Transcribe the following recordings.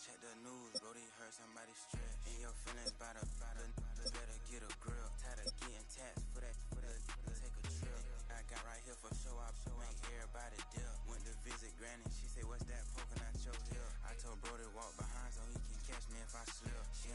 Check the news, Brody hurt somebody stress. In your feelings by the better get a grill. Tired of getting taxed for that, take a trip. I got right here for show, I make everybody deal. Went to visit Granny, she say, what's that poking out your heel? I told Brody walk behind so he can catch me if I slip. She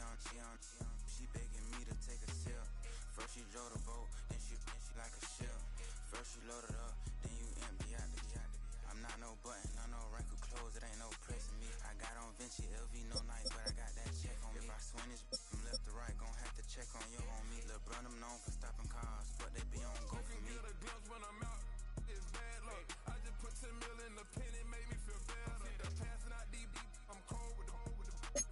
begging me to take a sip. First she drove the boat, then she like a ship. First you load it up, then you empty out the I'm not no button, not no wrinkled clothes, it ain't no pressing me. I got on Vinci, LV, no night, but I got that check on me. If I swing this from left to right, gon' have to check on you on me. Lil' Brun, I'm known for stopping cars, but they be on go for me. You can get a glimpse when I'm out, it's bad luck. I just put 10 mil in the pen, it made me feel better. They're passing out deep, I'm cold with the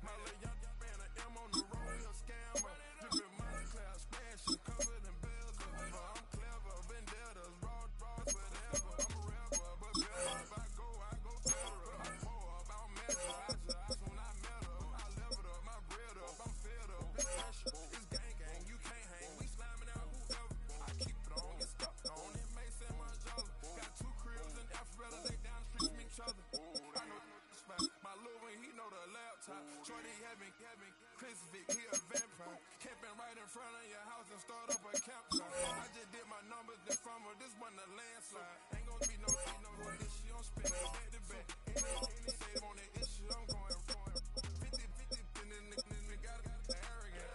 my little young ran an M on the road, he a scammer. Drippin' money cloud, splashing, covered in bells. I'm clever, vendettas, raw, whatever. I'm a rapper, but better if I go federal. I'm more about metal, I just when I met her. I leveled up, my bread up, I'm fed up. It's pressure, it's gang, you can't hang. We slamming out whoever. I keep it on, get stuck on. It may say my jolly. Got 2 cribs in Alpharetta, they down the street from each other. I know this spot. My little one, he know the laptop. Shorty having Chris Vick, he a vampire. Camping right in front of your house and start up a campsite. I just did my numbers this summer, this one a landslide. Ain't gonna be no this shit, I'm spinning back to back. Any save on that issue, I'm going 50, and then the got arrogant.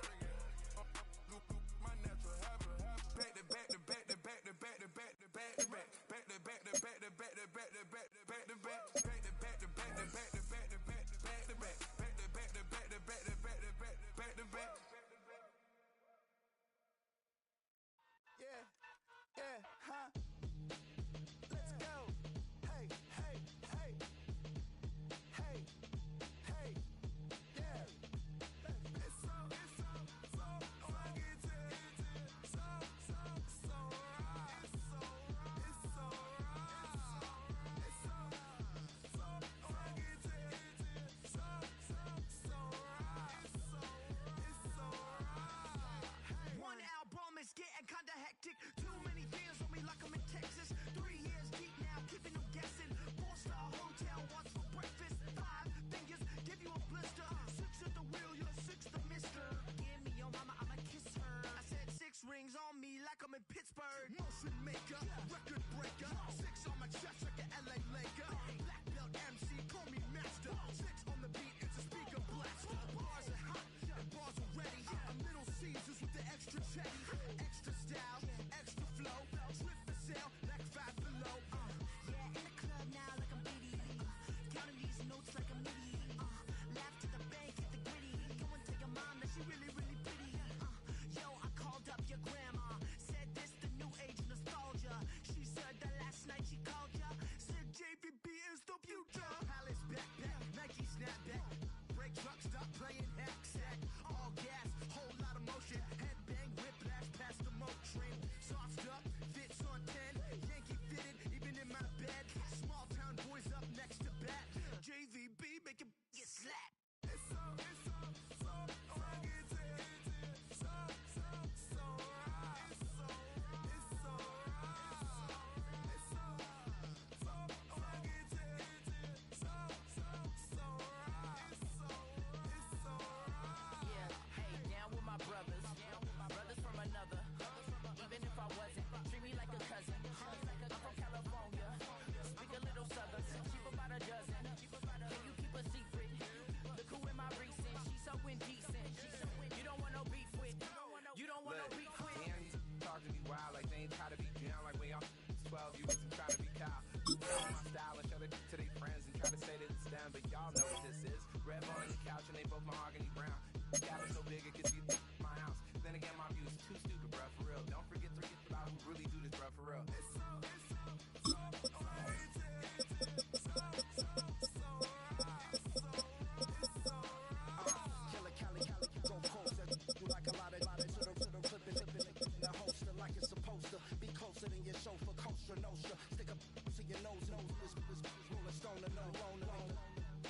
My natural habit. Back to back to back to back to back to back to back to back. Back to back to back to back to back to back to back to back. Back to back to back to back to back to back to back to back. Back to back to back to back to back to back back to back. Yeah, huh? Let's go. Hey, hey, hey. Hey, hey, yeah. It's so fucking so right. It's so right. It's so fucking It's so right. One album is getting kinda hectic. Too many beers on me like I'm in Texas. 3 years deep now, keeping them guessing. 4-star hotel, what's for breakfast? 5 fingers, give you a blister. 6 at the wheel, you're 6 the mister. Give me your mama, I'ma kiss her. I said 6 rings on me like I'm in Pittsburgh. Motion maker, record breaker. 6 on my chest like an LA Laker. Black belt MC, call me master. 6 on the beat, it's a speaker blaster. Bars are hot, and bars are ready. A Middle Caesars with the extra chetty. Extra style, extra flow. Trip for sale, like 5 below. Yeah, in the club now like I'm Diddy. Counting these notes like a MIDI. Laugh to the bank, hit the gritty. Go and tell your mom that she really, really pretty. Yo, I called up your grandma. Said this the new age nostalgia. She said that last night she called ya. Said JVB is the future. Palace backpack, Nike snapback. Break truck, stop playing hacksack. All gas, whole lot of motion. Headbang, whiplash past the moat train. Soft up, fits on 10. Yankee fitted, even in my bed. Small town boys up next to bat. JVB make it get slapped. It's so fucking so right. It's so right. It's so right. It's so fucking yeah, hey, down with my brothers. Brothers from another. Even if I wasn't, treat me like a cousin. I'm from California. Speak a little southern. Cheap about a dozen. Can you keep a secret? Look who in my recent. She's so indecent. You don't want no beef with. You don't want no beef with. Damn, you talk to me wild like they ain't try to be down. Like when y'all 12, you wasn't trying to be cow. My style and show it to their friends and try to say that it's them, but y'all know what this is. Red bone on the couch and they both mahogany brown. Got it so big it could see my house. Then again, my view is too stupid, bruh, for real. Don't forget about who really do this, bruh, for real. It's so Killer Cali, go coast. You like a lot of to the flipping the holster like it's supposed to be closer than your chauffeur, Costa Nostra. Stick up to your nose, this rolling stone and no rolling.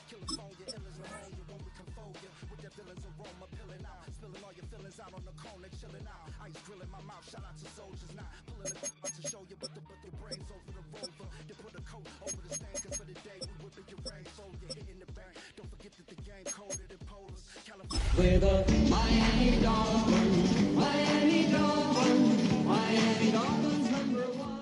Killer phone, your ill as pneumonia when we can fold you with that villain's aroma, pilling out, spilling all your feelings out on the corner, chilling out. Ice grilling my mouth, shout out to soldiers, not pulling the out to show you, but the brains over the rover. They put a coat over the stand, cause for the day we whipping your rain, so you're hitting the bank. Don't forget that the game cold. We're the Miami Dolphins, Miami Dolphins, Miami Dolphins #1.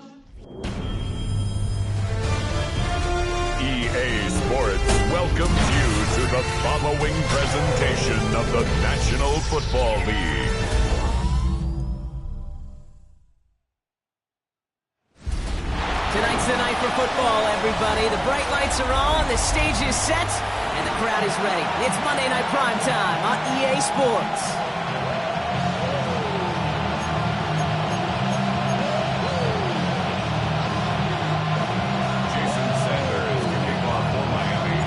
EA Sports welcomes you to the following presentation of the National Football League. Tonight's the night for football, everybody. The bright lights are on, the stage is set, and the crowd is ready. It's Monday Night Primetime on EA Sports. Jason Sanders kicking off for Miami.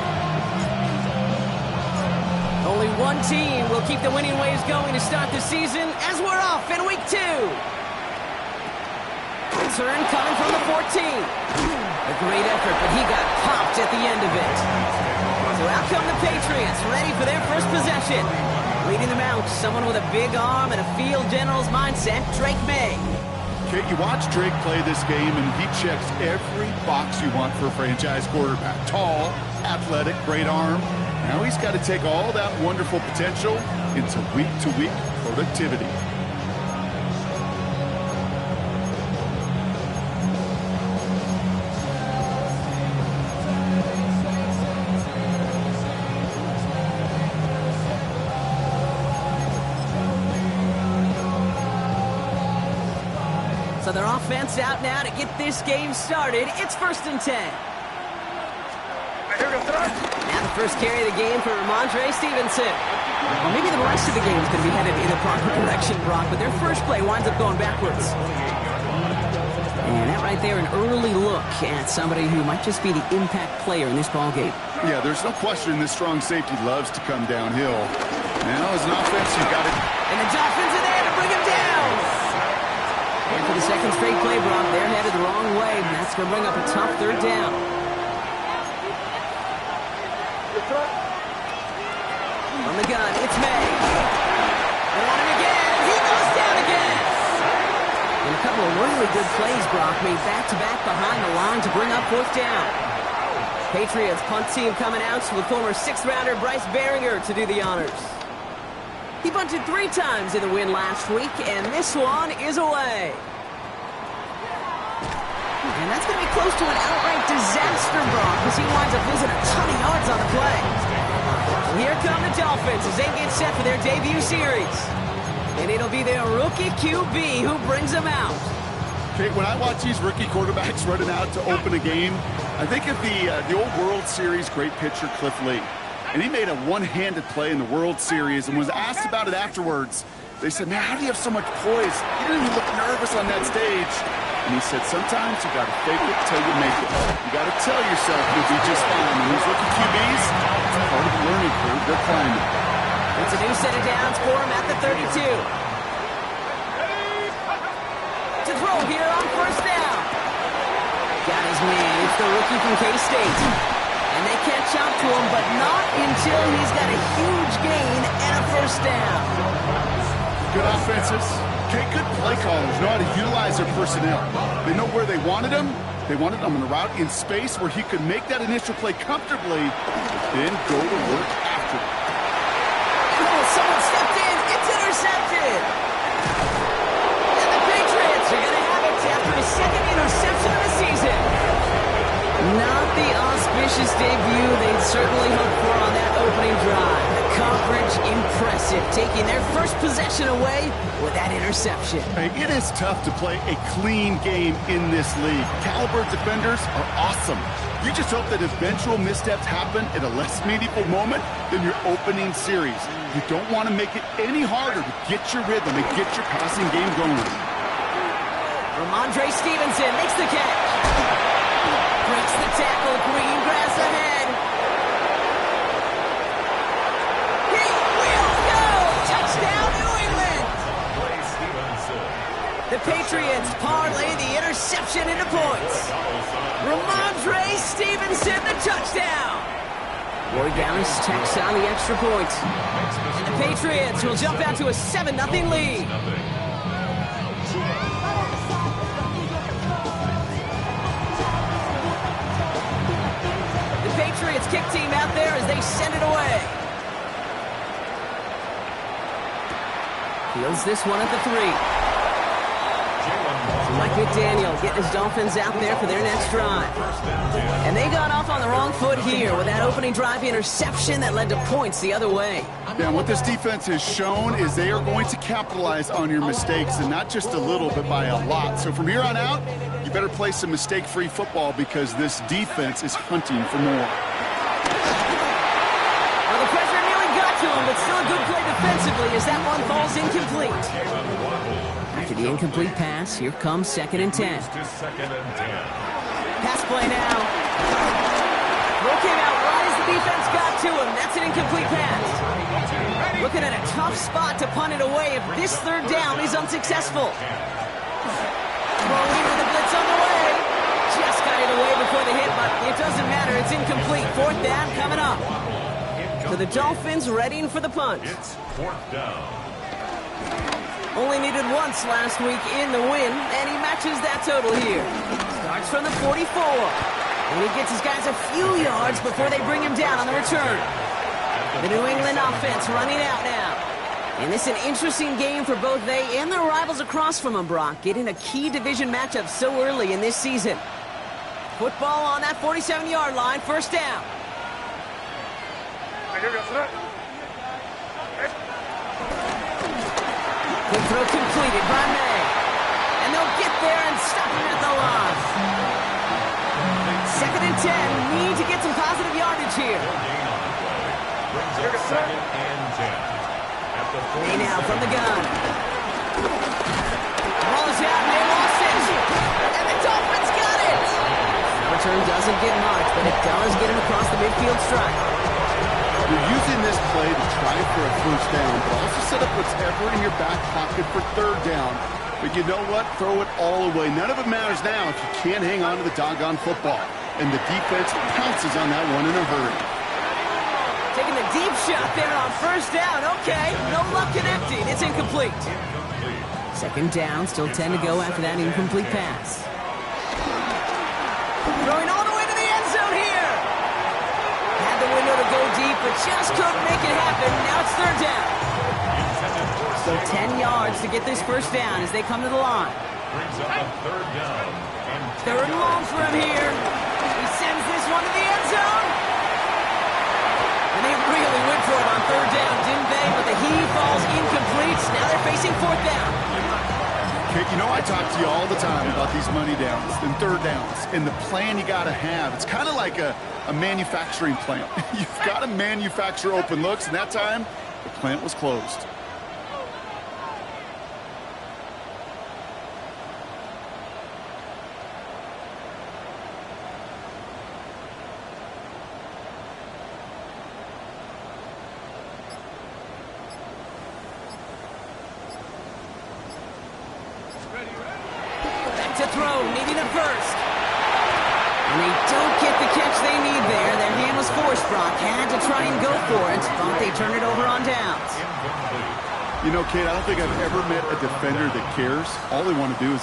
Only one team will keep the winning waves going to start the season as we're off in week 2. Return coming from the 14. A great effort, but he got popped at the end of it. So out come the Patriots, ready for their first possession. Leading them out, someone with a big arm and a field general's mindset, Drake May. Kate, you watch Drake play this game, and he checks every box you want for a franchise quarterback. Tall, athletic, great arm. Now he's got to take all that wonderful potential into week-to-week productivity. So their offense out now to get this game started. It's 1st and 10. Now the first carry of the game for Ramondre Stevenson. Well, maybe the rest of the game is going to be headed in the proper direction, Brock, but their first play winds up going backwards. And that right there, an early look at somebody who might just be the impact player in this ballgame. Yeah, there's no question this strong safety loves to come downhill. Now, as an offense, you've got it. And the Dolphins are there to bring him down. And for the second straight play, Brock, they're headed the wrong way. And that's going to bring up a tough 3rd down. On the gun, it's May. And at him again. He goes down again. And a couple of really good plays, Brock, made back-to-back behind the line to bring up 4th down. Patriots punt team coming out with former 6th-rounder Bryce Baringer to do the honors. He bunted 3 times in the win last week, and this one is away. And that's going to be close to an outright disaster, Brock, as he winds up losing a ton of yards on the play. Here come the Dolphins as they get set for their debut series. And it'll be their rookie QB who brings them out. Okay, when I watch these rookie quarterbacks running out to open a game, I think of the old World Series great pitcher Cliff Lee. And he made a one-handed play in the World Series and was asked about it afterwards. They said, man, how do you have so much poise? You didn't even look nervous on that stage. And he said, sometimes you got to fake it till you make it. You got to tell yourself you'll be just fine. And these rookie QBs, it's part of the learning curve. They're climbing. It's a new set of downs for him at the 32. To throw here on 1st down. Got his man. It's the rookie from K-State. And they catch up to him, but not until he's got a huge gain and a 1st down. Good offenses. Okay, good play callers know how to utilize their personnel. They know where they wanted him. They wanted him on a route in space where he could make that initial play comfortably, then go to work after it. Oh, someone stepped in. It's intercepted. And the Patriots are going to have it after his 2nd interception of the season. Not the auspicious debut they'd certainly hoped for on that opening drive. The coverage impressive, taking their first possession away with that interception. Hey, it is tough to play a clean game in this league. Caliber defenders are awesome. You just hope that eventual missteps happen at a less meaningful moment than your opening series. You don't want to make it any harder to get your rhythm and get your passing game going. Ramondre Stevenson makes the catch. Breaks the tackle, green grass ahead. He will go! Touchdown, New England! The Patriots parlay the interception into points. Ramondre Stevenson, the touchdown! Roy Dallas tacks on the extra point. The Patriots will jump out to a 7-0 lead. Patriots kick team out there as they send it away. Fields this one at the 3. So Mike McDaniel getting his Dolphins out there for their next drive. And they got off on the wrong foot here with that opening drive interception that led to points the other way. Yeah, and what this defense has shown is they are going to capitalize on your mistakes, and not just a little, but by a lot. So from here on out, you better play some mistake-free football because this defense is hunting for more. Well, the pressure nearly got to him, but still a good play defensively as that one falls incomplete. After the incomplete pass, here comes 2nd and 10. Pass play now. Throw came out right as the defense got to him. That's an incomplete pass. Looking at a tough spot to punt it away if this 3rd down is unsuccessful. Throwing with the blitz on the way. Just got it away before the hit, but it doesn't matter. It's incomplete. 4th down coming up. So the Dolphins readying for the punt. It's 4th down. Only needed once last week in the win, and he matches that total here. Starts from the 44, and he gets his guys a few yards before they bring him down on the return. The New England offense running out now. And this is an interesting game for both they and their rivals across from them, Brock, getting a key division matchup so early in this season. Football on that 47-yard line, 1st down. Good throw completed by May. And they'll get there and stop him at the line. 2nd and 10. Need to get some positive yardage here. Brings up 2nd and 10. At the May now from the gun. Ball is out, and they lost it. And the Dolphins got it. Return doesn't get much, but it does get him across the midfield stripe. You're using this play to try for a 1st down, but also set up whatever in your back pocket for 3rd down. But you know what? Throw it all away. None of it matters now if you can't hang on to the doggone football. And the defense pounces on that one in a hurry. Taking the deep shot there on 1st down. Okay, no luck connecting. It's incomplete. 2nd down, still 10 to go after that incomplete pass. Throwing all the way to the end zone here. Had the window to go deep, but just couldn't make it happen. Now it's 3rd down. So 10 yards to get this 1st down as they come to the line. Brings up a 3rd down. 3rd and long for him here. He sends this one to the end zone. And they really went for it on 3rd down, didn't they? But the heave falls incomplete. Now they're facing 4th down. Okay, you know I talk to you all the time about these money downs and 3rd downs and the plan you got to have. It's kind of like a manufacturing plant. You've got to manufacture open looks, and that time the plant was closed. To throw, needing a first. And they don't get the catch they need there. Their hand was forced, Brock. Had to try and go for it. Thought they turned it over on downs. You know, kid, I don't think I've ever met a defender that cares. All they want to do is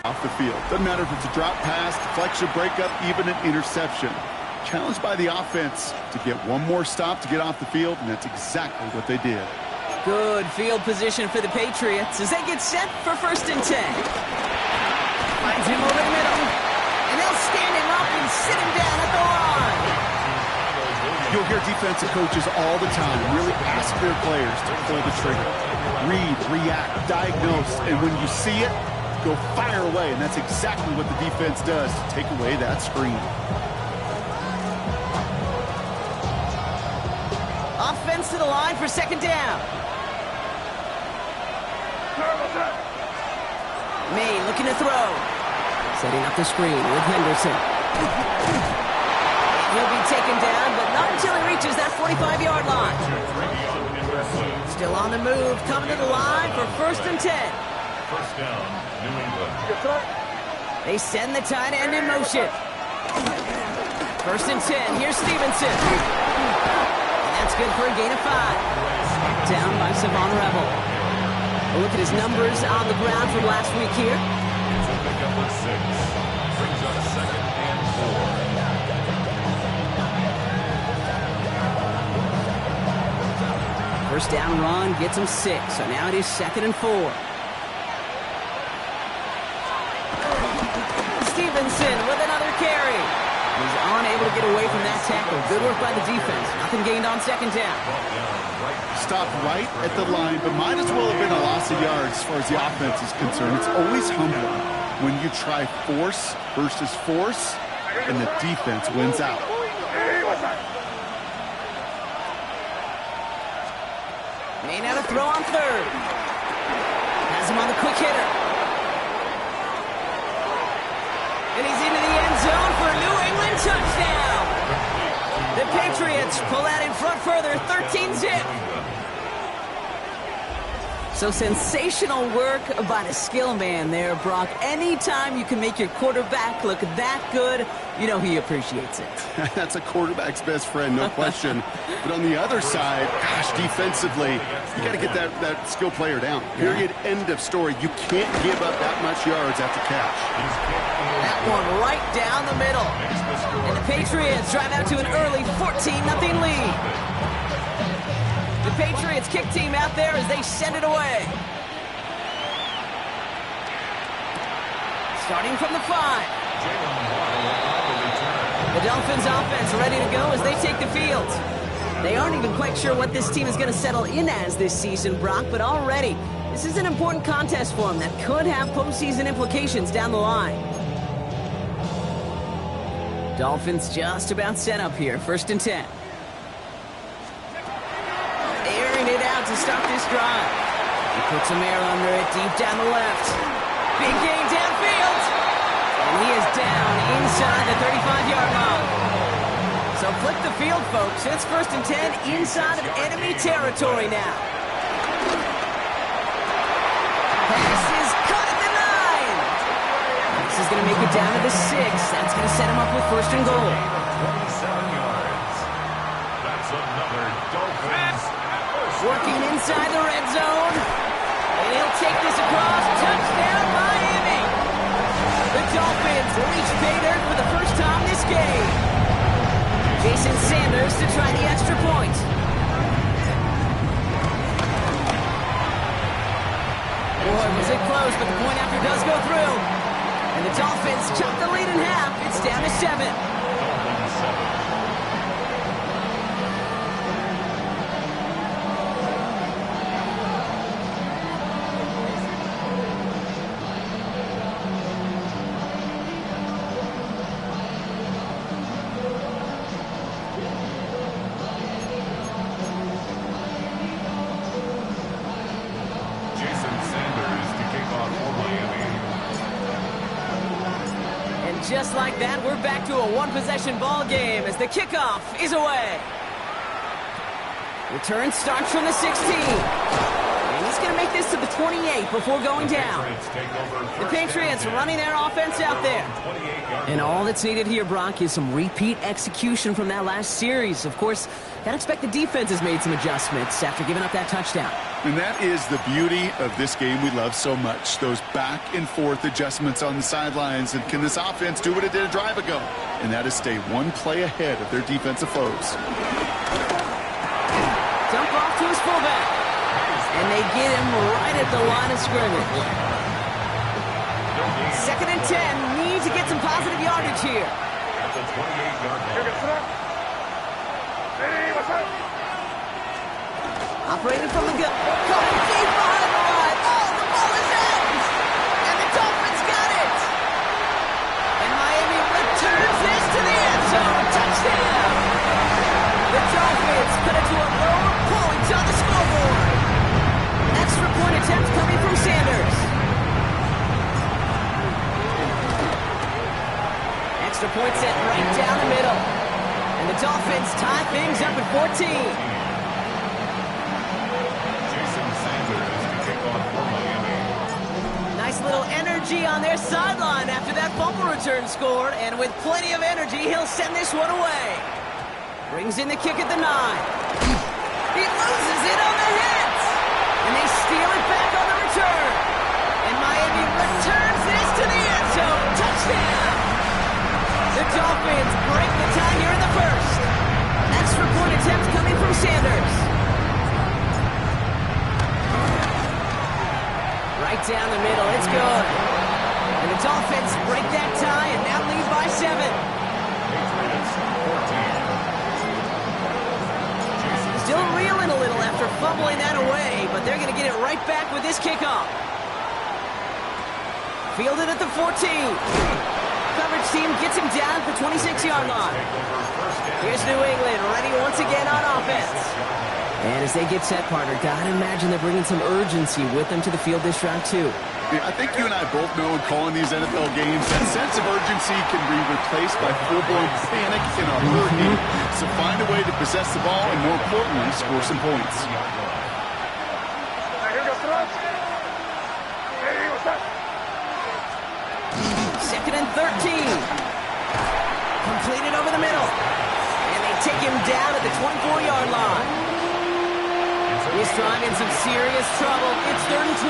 off the field. Doesn't matter if it's a drop pass, deflection, breakup, even an interception. Challenged by the offense to get one more stop to get off the field, and that's exactly what they did. Good field position for the Patriots as they get set for 1st and 10. Finds him over the middle, and they'll stand him up and sit him down at the line. You'll hear defensive coaches all the time really ask their players to pull the trigger. Read, react, diagnose, and when you see it, go fire away, and that's exactly what the defense does to take away that screen. Offense to the line for 2nd down. May looking to throw. Setting up the screen with Henderson. He'll be taken down, but not until he reaches that 45-yard line. Still on the move, coming to the line for 1st and 10. First down, New England. They send the tight end in motion. 1st and 10, here's Stevenson. And that's good for a gain of 5. Down by Savon Rebel. A look at his numbers on the ground from last week here. It's a pickup of 6. Brings up 2nd and 4. First down run gets him 6, so now it is 2nd and 4. Stevenson with another carry. He's unable to get away from that tackle. Good work by the defense. Nothing gained on 2nd down. Stopped right at the line, but might as well have been a loss of yards as far as the offense is concerned. It's always humbling when you try force versus force, and the defense wins out. May now to throw on 3rd. Has him on the quick hitter. And he's into the end zone for a New England touchdown. The Patriots pull out in front further, 13-zip. So sensational work by the skill man there, Brock. Anytime you can make your quarterback look that good, you know he appreciates it. That's a quarterback's best friend, no question. But on the other side, gosh, defensively, you got to get that skill player down. Period, end of story. You can't give up that much yards after catch. That one right down the middle. And the Patriots drive out to an early 14-0 lead. The Patriots kick team out there as they send it away. Starting from the 5. The Dolphins offense ready to go as they take the field. They aren't even quite sure what this team is going to settle in as this season, Brock, but already this is an important contest for them that could have postseason implications down the line. Dolphins just about set up here, 1st and 10. Airing it out to start this drive. He puts some air under it deep down the left. Big gain downfield. And he is down inside the 35-yard line. So flip the field, folks. It's 1st and 10 inside of enemy territory now. Pass is cut at the 9. This is going to make it down to the 6. That's going to set him up with 1st and goal. 27 yards. That's another Dolphins. Working inside the red zone. And he'll take this across. Touchdown, Miami. The Dolphins reach pay dirt for the first time this game. Jason Sanders to try the extra point. Boy, was it close, but the point after does go through. And the Dolphins chop the lead in half. It's down to 7. Dolphins 7. Just like that, we're back to a one-possession ball game as the kickoff is away. Return starts from the 16. And just going to make this to the 28 before going down. The Patriots running their offense out there. And all that's needed here, Brock, is some repeat execution from that last series. Of course, gotta expect the defense has made some adjustments after giving up that touchdown. And that is the beauty of this game we love so much. Those back and forth adjustments on the sidelines. And can this offense do what it did a drive ago? And that is stay one play ahead of their defensive foes. Dump off to his fullback. And they get him right at the line of scrimmage. 2nd and 10. Need to get some positive yardage here. That's a 28-yard line. Operating from the gun. Coming deep behind the line. Oh, the ball is in. And the Dolphins got it. And Miami returns this to the end zone. Touchdown. The Dolphins cut it to a lower point on the scoreboard. Extra point attempt coming from Sanders. Extra point set right down the middle. And the Dolphins tie things up at 14. Nice little energy on their sideline after that fumble return scored, and with plenty of energy, he'll send this one away. Brings in the kick at the 9. He loses it on the hit, and they steal it back on the return. And Miami returns this to the end zone. Touchdown! The Dolphins break the tie here in the first. Extra point attempt coming from Sanders. Right down the middle, it's good. And the Dolphins break that tie and now lead by 7. Still reeling a little after fumbling that away, but they're going to get it right back with this kickoff. Fielded at the 14. Coverage team gets him down at the 26-yard line. Here's New England ready once again on offense. And as they get set, partner, gotta imagine they're bringing some urgency with them to the field this round, too. Yeah, I think you and I both know in calling these NFL games, that sense of urgency can be replaced by full-blown panic in a hurricane. So find a way to possess the ball and, more importantly, score some points. Second and 13. Completed over the middle. And they take him down at the 24-yard line. He's driving some serious trouble. It's 3rd and 12.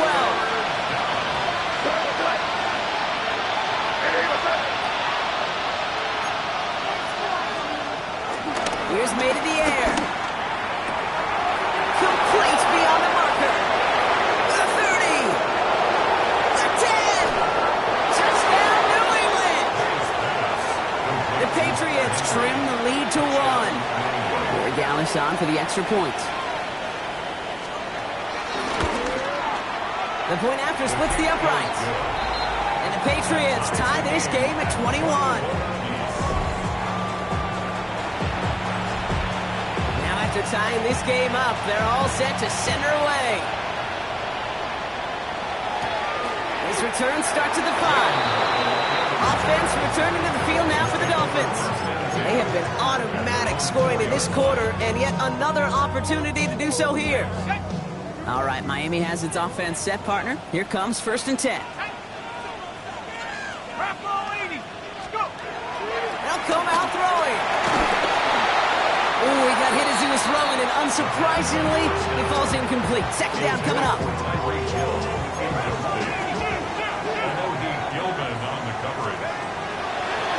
Here's made in the air. Complete beyond the marker. The 30. The 10. Touchdown, New England. The Patriots trim the lead to 1. Corey Gallis on for the extra point. The point after splits the uprights. And the Patriots tie this game at 21. Now after tying this game up, they're all set to send her away. This return starts at the 5. Offense returning to the field now for the Dolphins. They have been automatic scoring in this quarter, and yet another opportunity to do so here. All right, Miami has its offense set, partner. Here comes 1st and 10. They'll come out throwing. Ooh, he got hit as he was throwing, and unsurprisingly, he falls incomplete. 2nd down coming up.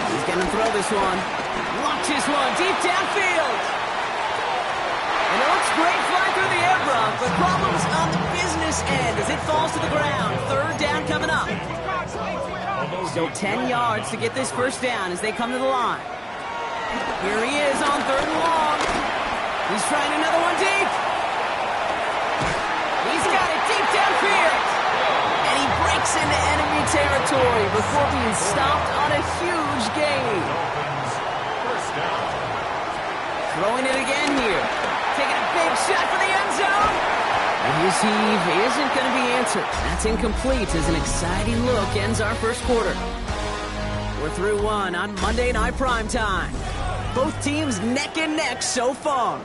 He's going to throw this one. Launches one deep downfield. And it looks great flying through the air, Brock, but problems on the business end as it falls to the ground. 3rd down coming up. Still 10 yards to get this first down as they come to the line. Here he is on 3rd and long. He's trying another one deep. He's got it deep downfield. And he breaks into enemy territory before being stopped on a huge gain. Throwing it again here. Taking a big shot for the end zone. And his heave isn't going to be answered. That's incomplete as an exciting look ends our first quarter. We're through 1 on Monday Night Primetime. Both teams neck and neck so far.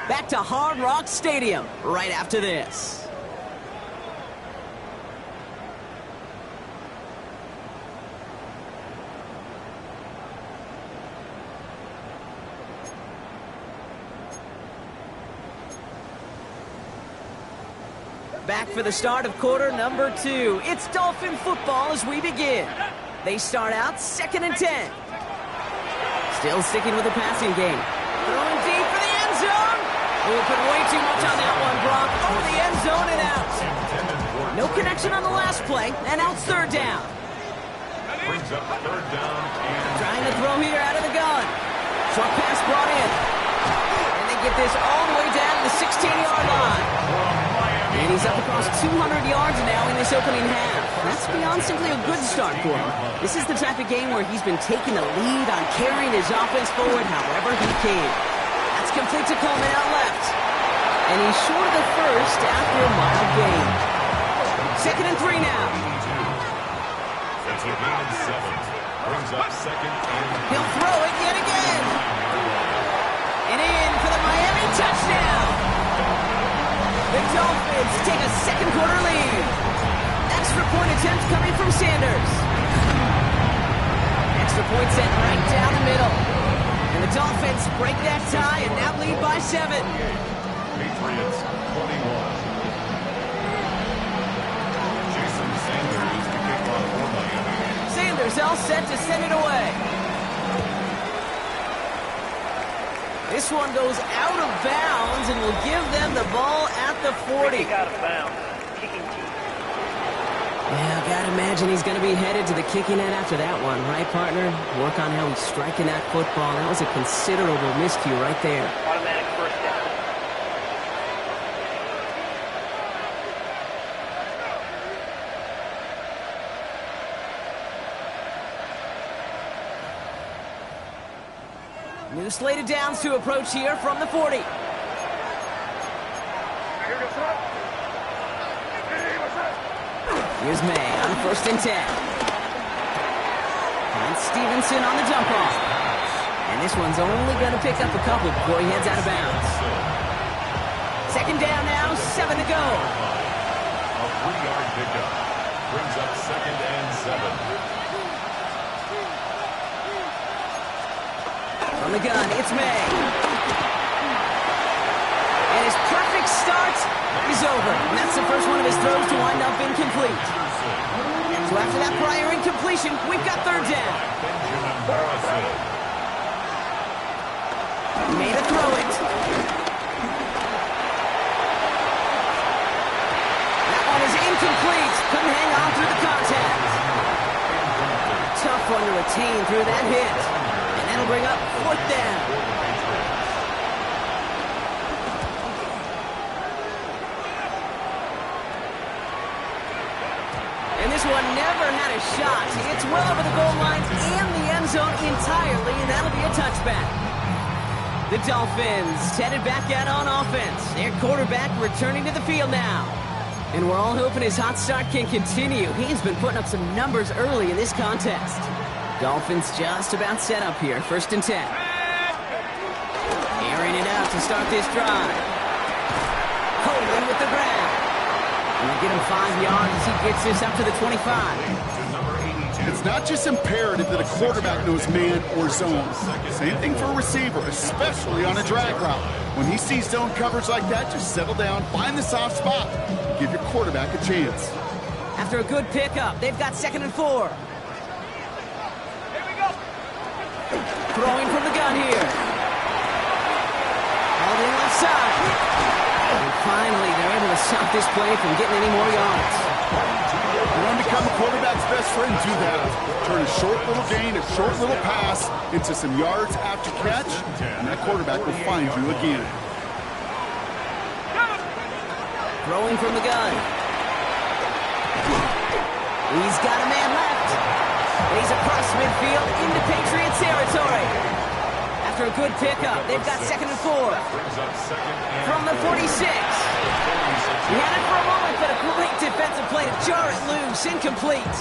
Back to Hard Rock Stadium right after this. Back for the start of quarter number 2. It's Dolphin football as we begin. They start out 2nd and 10. Still sticking with the passing game. Throwing deep for the end zone. Oh, put way too much on that one, Brock. Over the end zone and out. No connection on the last play, and out 3rd down. Brings up 3rd down and Trying to throw here out of the gun. Short pass brought in. And they get this all the way down to the 16-yard line. And he's up across 200 yards now in this opening half. That's beyond simply a good start for him. This is the type of game where he's been taking the lead on carrying his offense forward however he can. That's complete to Coleman out left. And he's short of the first after a mild gain. 2nd and 3 now. it's a gain of 7. Brings up 2nd and He'll throw it yet again. And in for the Miami touchdown. The Dolphins take a 2nd quarter lead. Extra point attempt coming from Sanders. Extra point set right down the middle. And the Dolphins break that tie and now lead by 7. Patriots 21. Jason Sanders to kick off for Miami. Sanders all set to send it away. This one goes out of bounds and will give them the ball at the 40. Out of bounds. Kicking team. Yeah, gotta imagine he's gonna be headed to the kicking net after that one, right, partner? Work on how he's striking that football. That was a considerable miscue right there. Automatic 1st down. New slated downs to approach here from the 40. Here's May on 1st and 10. And Stevenson on the jump off. And this one's only going to pick up a couple before he heads out of bounds. 2nd down now, 7 to go. A 3-yard pickup. Brings up 2nd and 7. From the gun, it's May. And his perfect start is over. And that's the first one of his throws to wind up incomplete. So after that prior incompletion, we've got 3rd down. Benjamin Morrison. Made a throw it. That one is incomplete. Couldn't hang on through the contact. Tough one to retain through that hit. And that'll bring up 4th down. And this one never had a shot. It's well over the goal line and the end zone entirely, and that'll be a touchback. The Dolphins headed back out on offense. Their quarterback returning to the field now. And we're all hoping his hot start can continue. He's been putting up some numbers early in this contest. Dolphins just about set up here. 1st and 10. Airing it out to start this drive. Coleman with the grab. And they get him 5 yards as he gets this up to the 25. It's not just imperative that a quarterback knows man or zone. Same thing for a receiver, especially on a drag route. When he sees zone coverage like that, just settle down, find the soft spot, give your quarterback a chance. After a good pickup, they've got 2nd and 4. Throwing from the gun here. All in left side. And finally, they're able to stop this play from getting any more yards. You want to become a quarterback's best friend, do that. Turn a short little gain, a short little pass into some yards after catch, and that quarterback will find you again. Throwing from the gun. He's got a man left. And he's across midfield into Patriot territory. After a good pickup, they've got 2nd and 4. From the 46. He had it for a moment, but a great defensive play to jar it loose. Incomplete.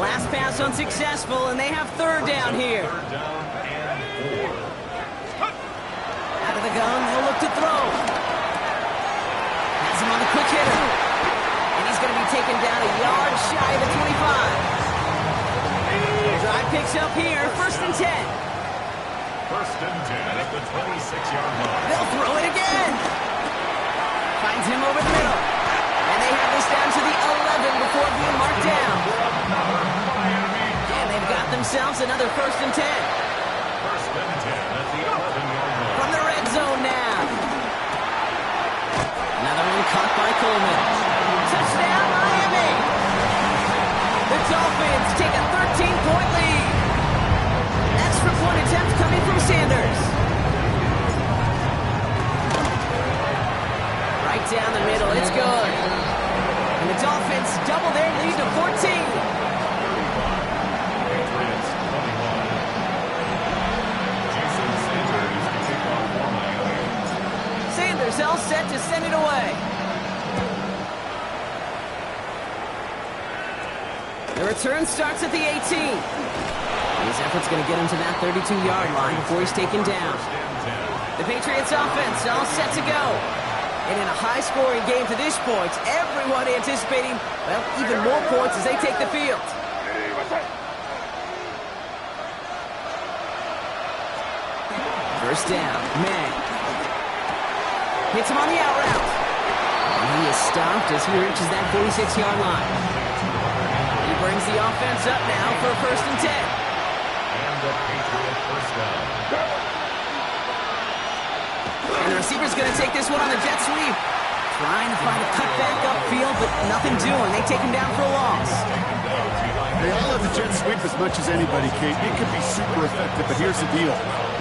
Last pass unsuccessful, and they have 3rd down here. Out of the gun, they'll look to throw. Has him on the quick hitter. And he's going to be taken down a yard shy of the 25. Drive picks up here, 1st and 10. 1st and 10 at the 26-yard line. They'll throw it again. Finds him over the middle. And they have this down to the 11 before being marked down. And they've got themselves another 1st and 10. 1st and 10 at the 11-yard line. From the red zone now. Another one caught by Coleman. Touchdown, Miami! The Dolphins take a 13-point lead. Extra point attempt coming from Sanders. Right down the middle, it's good. And the Dolphins double their lead to 14. Patriots 21. Jason Sanders to kick off for Miami. Sanders all set to send it away. The return starts at the 18. His effort's going to get him to that 32-yard line before he's taken down. The Patriots offense all set to go. And in a high-scoring game to this point, everyone anticipating, well, even more points as they take the field. First down, May. Hits him on the out route. And he is stopped as he reaches that 46-yard line. He brings the offense up now for a 1st and 10. And the Patriot first down. And the receiver's going to take this one on the jet sweep. Trying to find a cutback upfield, but nothing doing. They take him down for a loss. They all have the jet sweep as much as anybody, Kate. It can be super effective, but here's the deal.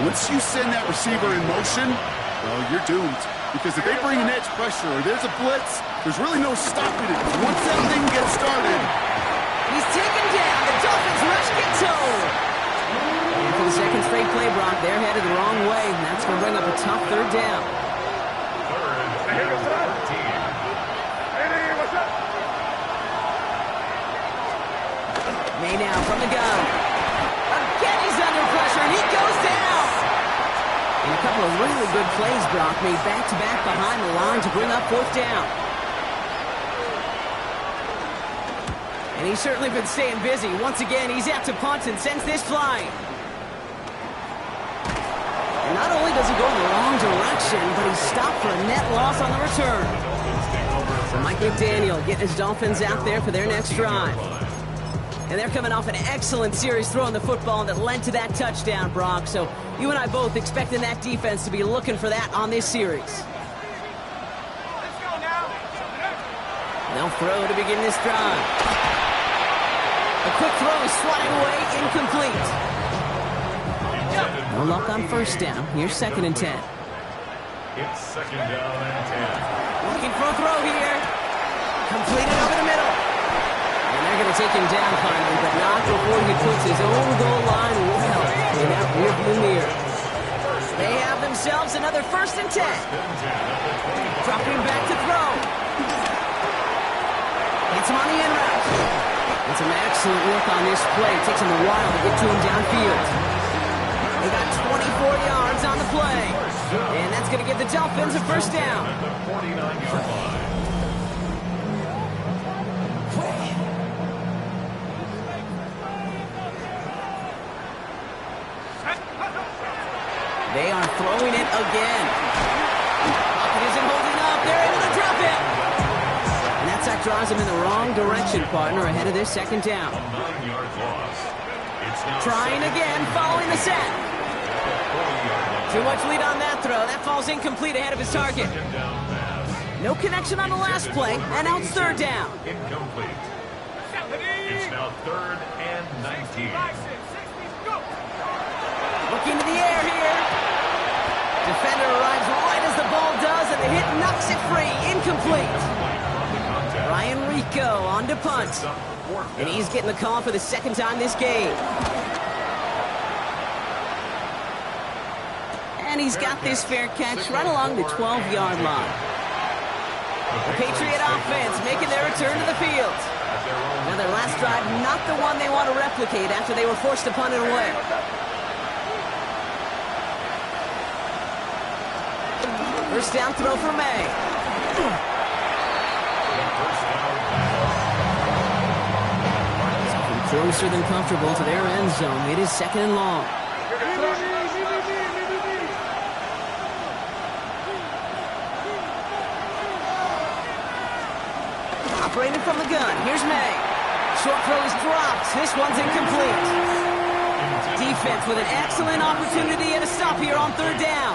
Once you send that receiver in motion, well, you're doomed. Because if they bring an edge pressure or there's a blitz, there's really no stopping it. Once that thing gets started... He's taken down. The Dolphins rush gets home. And for the second straight play, Brock, they're headed the wrong way, and that's going to bring up a tough 3rd down. 3rd and 13. May now from the gun. Again, he's under pressure, and he goes down. And a couple of really good plays, Brock, made back-to-back behind the line to bring up 4th down. And he's certainly been staying busy. Once again, he's out to punt and sends this flying. And not only does he go in the wrong direction, but he's stopped for a net loss on the return. So Mike McDaniel getting his Dolphins out there for their next drive. And they're coming off an excellent series throwing the football that led to that touchdown, Brock. So you and I both expecting that defense to be looking for that on this series. They'll throw to begin this drive. A quick throw is swatted away, incomplete. No luck on 1st down. Here's 2nd and 10. It's 2nd down and 10. Looking for a throw here. Completed over the middle. And they're going to take him down finally, but not before he puts his own goal line well in that rearview mirror. They have themselves another 1st and 10. Dropping back to throw. Hits him on the in route. And some excellent work on this play. It takes him a while to get to him downfield. They got 24 yards on the play. And that's going to give the Dolphins a 1st down. The 49-yard line. They are throwing it again. Pocket isn't holding up. They're able to drop it. And that sack drives him in the wrong direction, partner, ahead of their 2nd down. A 9-yard loss. It's now Trying again, following the set. Too much lead on that throw. That falls incomplete ahead of his target. No connection on the last play, and now it's 3rd down. Incomplete. It's now 3rd and 19. Looking to the air here. Defender arrives right as the ball does, and the hit knocks it free. Incomplete. Ryan Rico on to punt. And he's getting the call for the 2nd time this game. And he's got this fair catch right along the 12-yard line. The Patriot offense making their return to the field. Now their last drive, not the one they want to replicate after they were forced to punt it away. First down throw for May. Closer than comfortable to their end zone. It is 2nd and long. Operating from the gun. Here's May. Short throw is dropped. This one's incomplete. Defense with an excellent opportunity and a stop here on third down.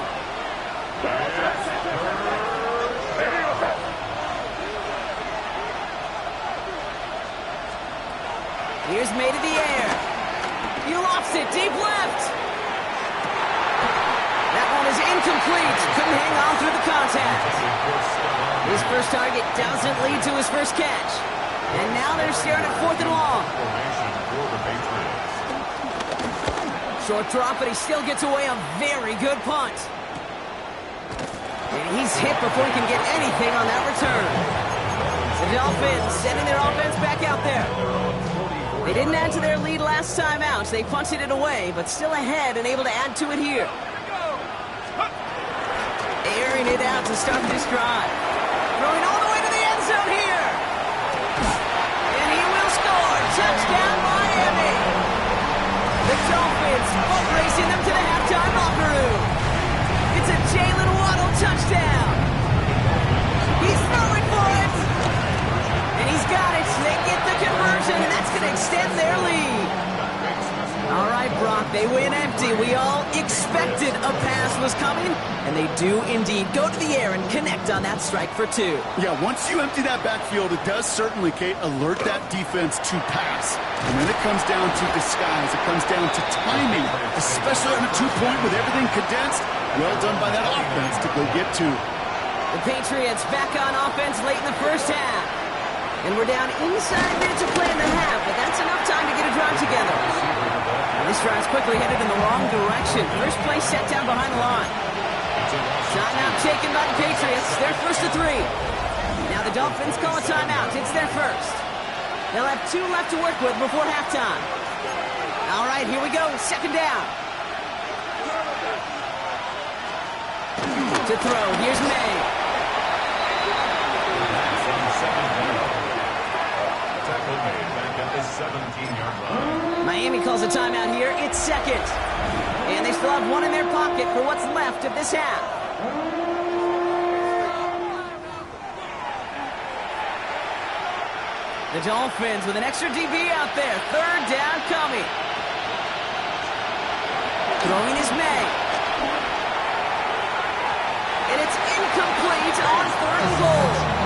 Here's May to the air. He lofts it deep left. That one is incomplete. Couldn't hang on through the contact. His first target doesn't lead to his first catch. And now they're staring at 4th and long. Short drop, but he still gets away a very good punt. And he's hit before he can get anything on that return. The Dolphins sending their offense back out there. They didn't add to their lead last time out. They punted it away, but still ahead and able to add to it here. Airing it out to start this drive. Throwing all the way to the end zone here. And he will score. Touchdown, Miami. The Dolphins boat racing them to the halftime locker room. It's a Jalen Waddle touchdown. He's throwing for it. And he's got it. They get the conversion, and that's going to extend their lead. All right, Brock, they win empty. We all expected a pass was coming, and they do indeed go to the air and connect on that strike for 2. Yeah, once you empty that backfield, it does certainly, Kate, alert that defense to pass. And then it comes down to disguise. It comes down to timing, especially on a 2-point with everything condensed. Well done by that offense to go get 2. The Patriots back on offense late in the first half. And we're down inside minutes of play in the half, but that's enough time to get a drive together. And this drive's quickly headed in the wrong direction. First play set down behind the line. Timeout taken by the Patriots. They're first to 3. Now the Dolphins call a timeout. It's their first. They'll have 2 left to work with before halftime. All right, here we go. Second down. To throw. Here's May. Miami calls a timeout here. It's second. And they still have 1 in their pocket for what's left of this half. The Dolphins with an extra DB out there. Third down coming. Throwing is May. And it's incomplete on 3rd and goal.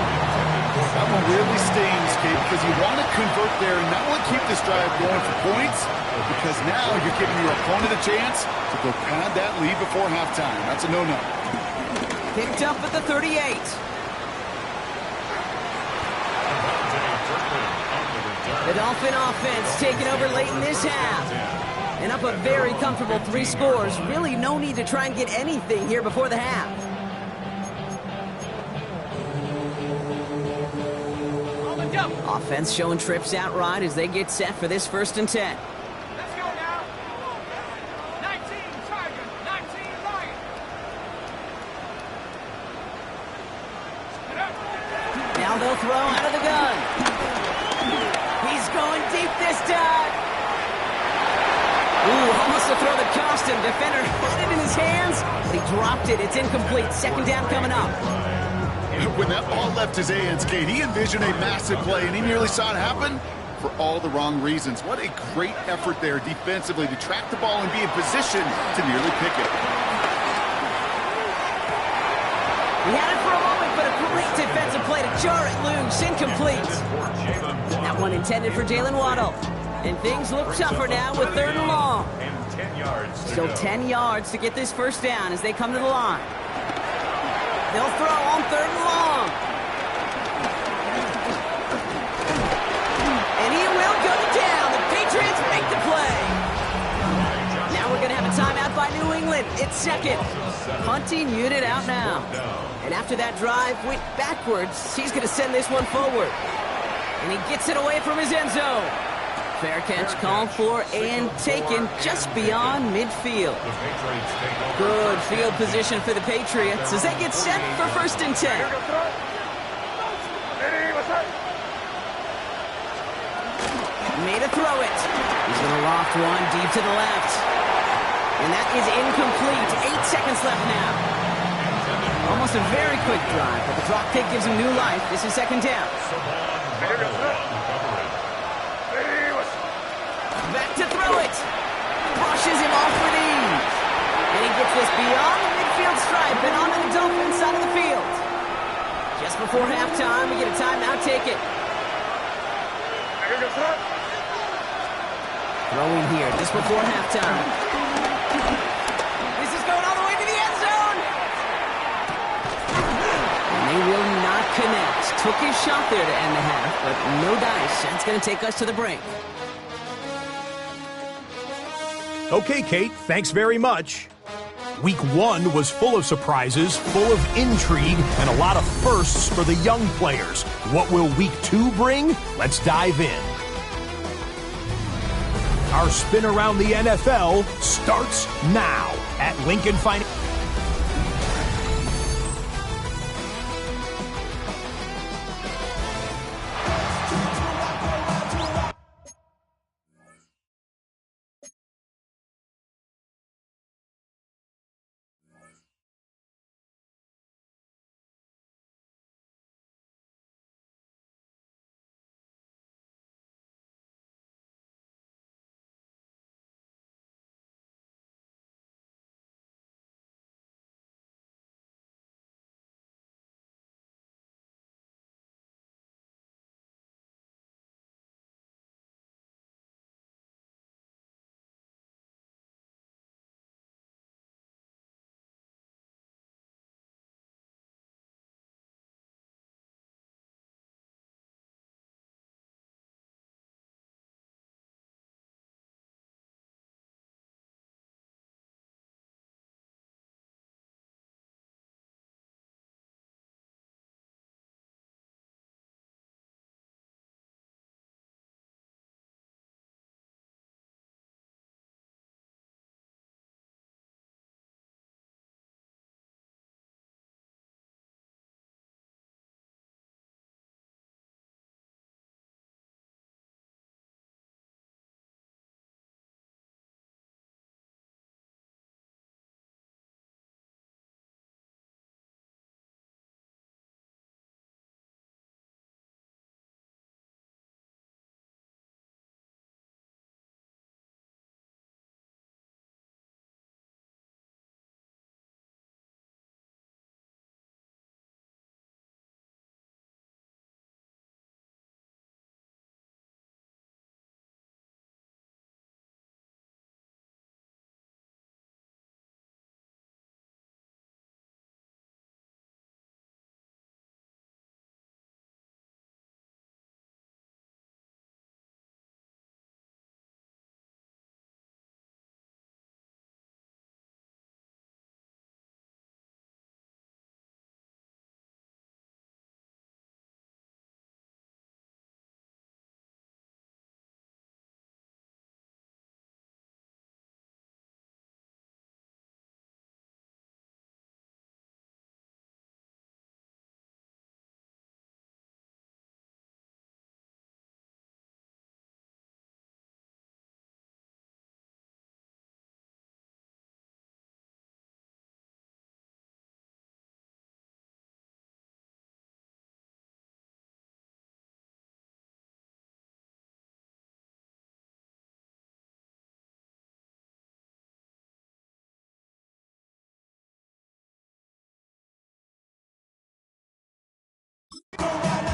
That one really stings, Kate, because you want to convert there and not only keep this drive going for points, because now you're giving your opponent a chance to go pad that lead before halftime. That's a no-no. Picked up at the 38. The Dolphin offense taking over late in this half. And up a very comfortable 3 scores. Really no need to try and get anything here before the half. Offense showing trips outright as they get set for this 1st and 10. Let's go now. 19 Tiger, 19 Lion. Now they'll throw out of the gun. He's going deep this time. Ooh, almost to throw that cost him. Defender had it in his hands, but he dropped it. It's incomplete. Second down coming up. When that ball left his hands, Kate, he envisioned a massive play, and he nearly saw it happen for all the wrong reasons. What a great effort there defensively to track the ball and be in position to nearly pick it. He had it for a moment, but a great defensive play to jar it loose. Incomplete. That one intended for Jalen Waddle. And things look tougher now with 3rd and long. Still 10 yards to get this first down as they come to the line. They'll throw on 3rd and long. And he will go down. The Patriots make the play. Now we're going to have a timeout by New England. It's second. Punting unit out now. And after that drive went backwards, he's going to send this one forward. And he gets it away from his end zone. Fair catch called for and taken just beyond midfield. Good field position for the Patriots as they get set for 1st and 10. Made a throw it. He's going to loft one deep to the left. And that is incomplete. 8 seconds left now. Almost a very quick drive, but the drop kick gives him new life. This is second down. Back to throw it. Brushes him off with ease. And he gets this beyond the midfield stripe and onto the Dolphins side of the field. Just before halftime, we get a timeout. Take it. Throwing here just before halftime. This is going all the way to the end zone. And they will not connect. Took his shot there to end the half, but no dice. That's going to take us to the break. Okay, Kate, thanks very much. Week 1 was full of surprises, full of intrigue, and a lot of firsts for the young players. What will Week 2 bring? Let's dive in. Our spin around the NFL starts now at Lincoln Financial.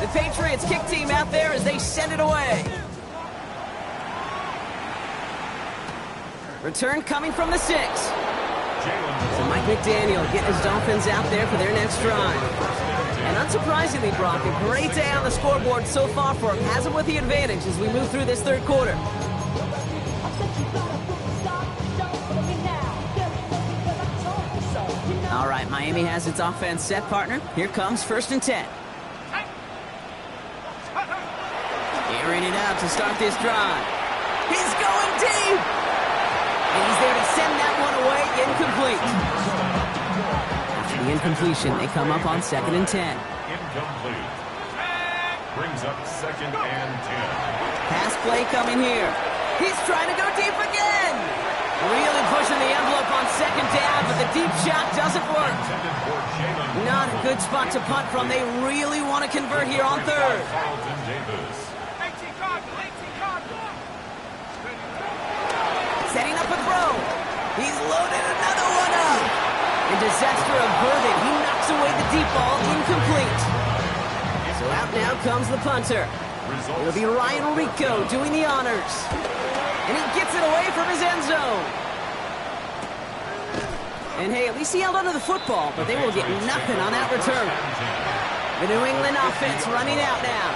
The Patriots kick team out there as they send it away. Return coming from the 6. So Mike McDaniel getting his Dolphins out there for their next drive. And unsurprisingly, Brock, a great day on the scoreboard so far for him. Has him with the advantage as we move through this third quarter. All right, Miami has its offense set, partner. Here comes 1st and 10. Airing it out to start this drive. He's going deep! And he's there to send that one away, incomplete. After the incompletion, they come up on 2nd and 10. Incomplete. Brings up 2nd and 10. Pass play coming here. He's trying to go deep again! Really pushing the envelope on 2nd down, but the deep shot doesn't work. Not good spot to punt from. They really want to convert here on third. Carlton Davis. Setting up a throw. He's loaded another one up. And disaster averted. He knocks away the deep ball, incomplete. So out now comes the punter. It'll be Ryan Rico doing the honors. And he gets it away from his end zone. And hey, at least he held onto the football, but they will get nothing on that return. The New England offense running out now.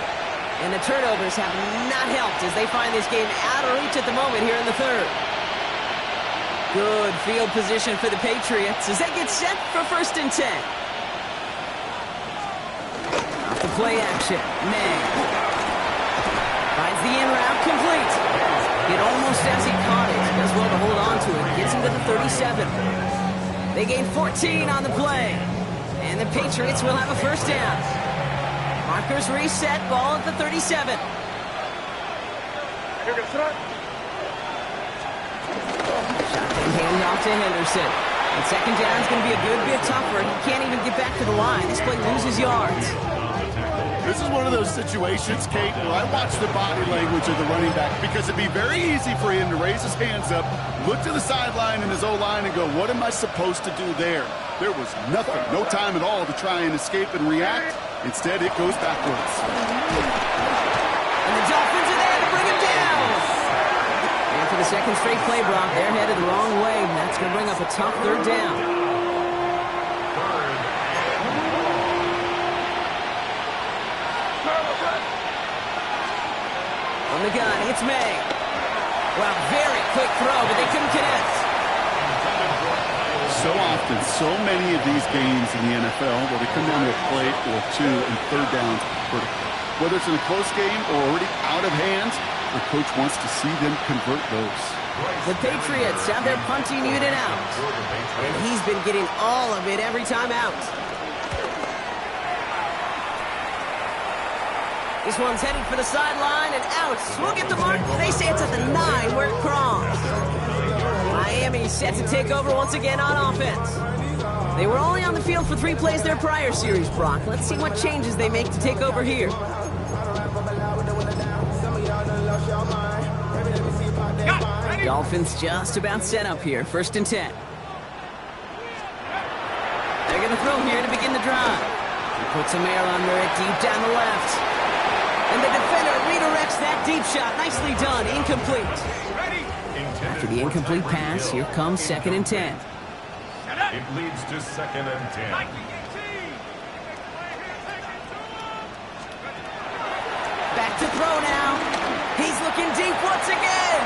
And the turnovers have not helped as they find this game out of reach at the moment here in the third. Good field position for the Patriots as they get set for 1st and 10. Off the play action. May finds the in route complete. It almost as he caught it. Does well to hold on to it. Gets him to the 37. They gain 14 on the play. And the Patriots will have a 1st down. Markers reset. Ball at the 37. Shotgun handoff to Henderson. And 2nd down is going to be a good bit tougher. He can't even get back to the line. This play loses yards. This is one of those situations, Kate, where I watch the body language of the running back because it'd be very easy for him to raise his hands up, look to the sideline in his O-line and go, what am I supposed to do there? There was nothing, no time at all to try and escape and react. Instead, it goes backwards. And the Dolphins are there to bring him down. And for the 2nd straight play, Brock, they're headed the wrong way. And that's going to bring up a tough 3rd down. On the gun, it's May. Well, very quick throw, but they couldn't connect. So often, so many of these games in the NFL where they come down to a play or 2 and 3rd downs vertical. Whether it's in a close game or already out of hand, the coach wants to see them convert those. The Patriots have their punting unit out. And he's been getting all of it every time out. This one's heading for the sideline and out. We'll get the mark. They say it's at the 9 where it crossed. Miami set to take over once again on offense. They were only on the field for 3 plays their prior series, Brock. Let's see what changes they make to take over here. Dolphins just about set up here. 1st and 10. They're going to throw here to begin the drive. He puts a mail under it deep down the left. And the defender redirects that deep shot. Nicely done. Incomplete. After the incomplete pass, here comes 2nd and 10. It leads to 2nd and 10. Back to throw now. He's looking deep once again.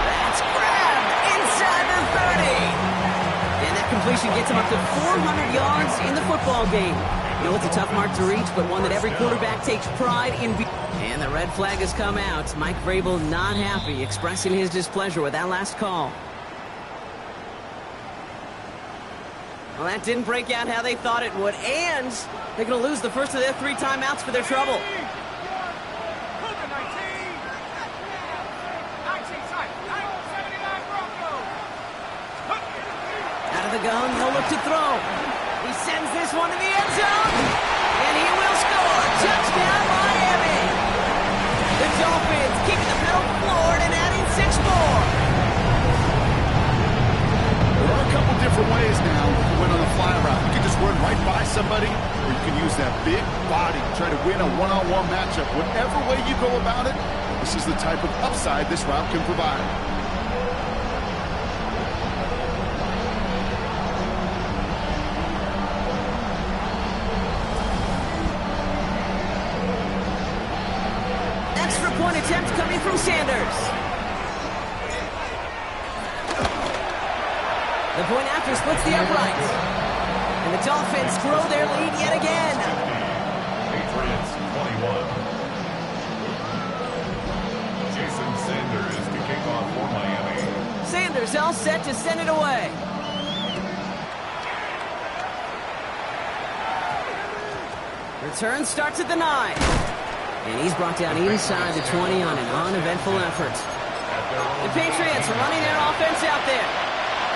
That's grabbed inside the 30. And that completion gets him up to 400 yards in the football game. You know, it's a tough mark to reach, but one that every quarterback takes pride in. And the red flag has come out. Mike Vrabel not happy, expressing his displeasure with that last call. Well, that didn't break out how they thought it would, and they're going to lose the first of their 3 timeouts for their trouble. Out of the gun, he'll look to throw. He sends this one to the end zone, and he will score. Touchdown, Miami. The Dolphins keeping the pedal floored and adding 6 more. There are a couple different ways now to win on the fly route. You can just run right by somebody, or you can use that big body to try to win a one-on-one matchup. Whatever way you go about it, this is the type of upside this route can provide. Point attempt coming from Sanders. The point after splits the upright. And the Dolphins grow their lead yet again. Patriots 21. Jason Sanders to kick off for Miami. Sanders all set to send it away. Return starts at the 9. And he's brought down inside the 20 on an uneventful effort. The Patriots running their offense out there.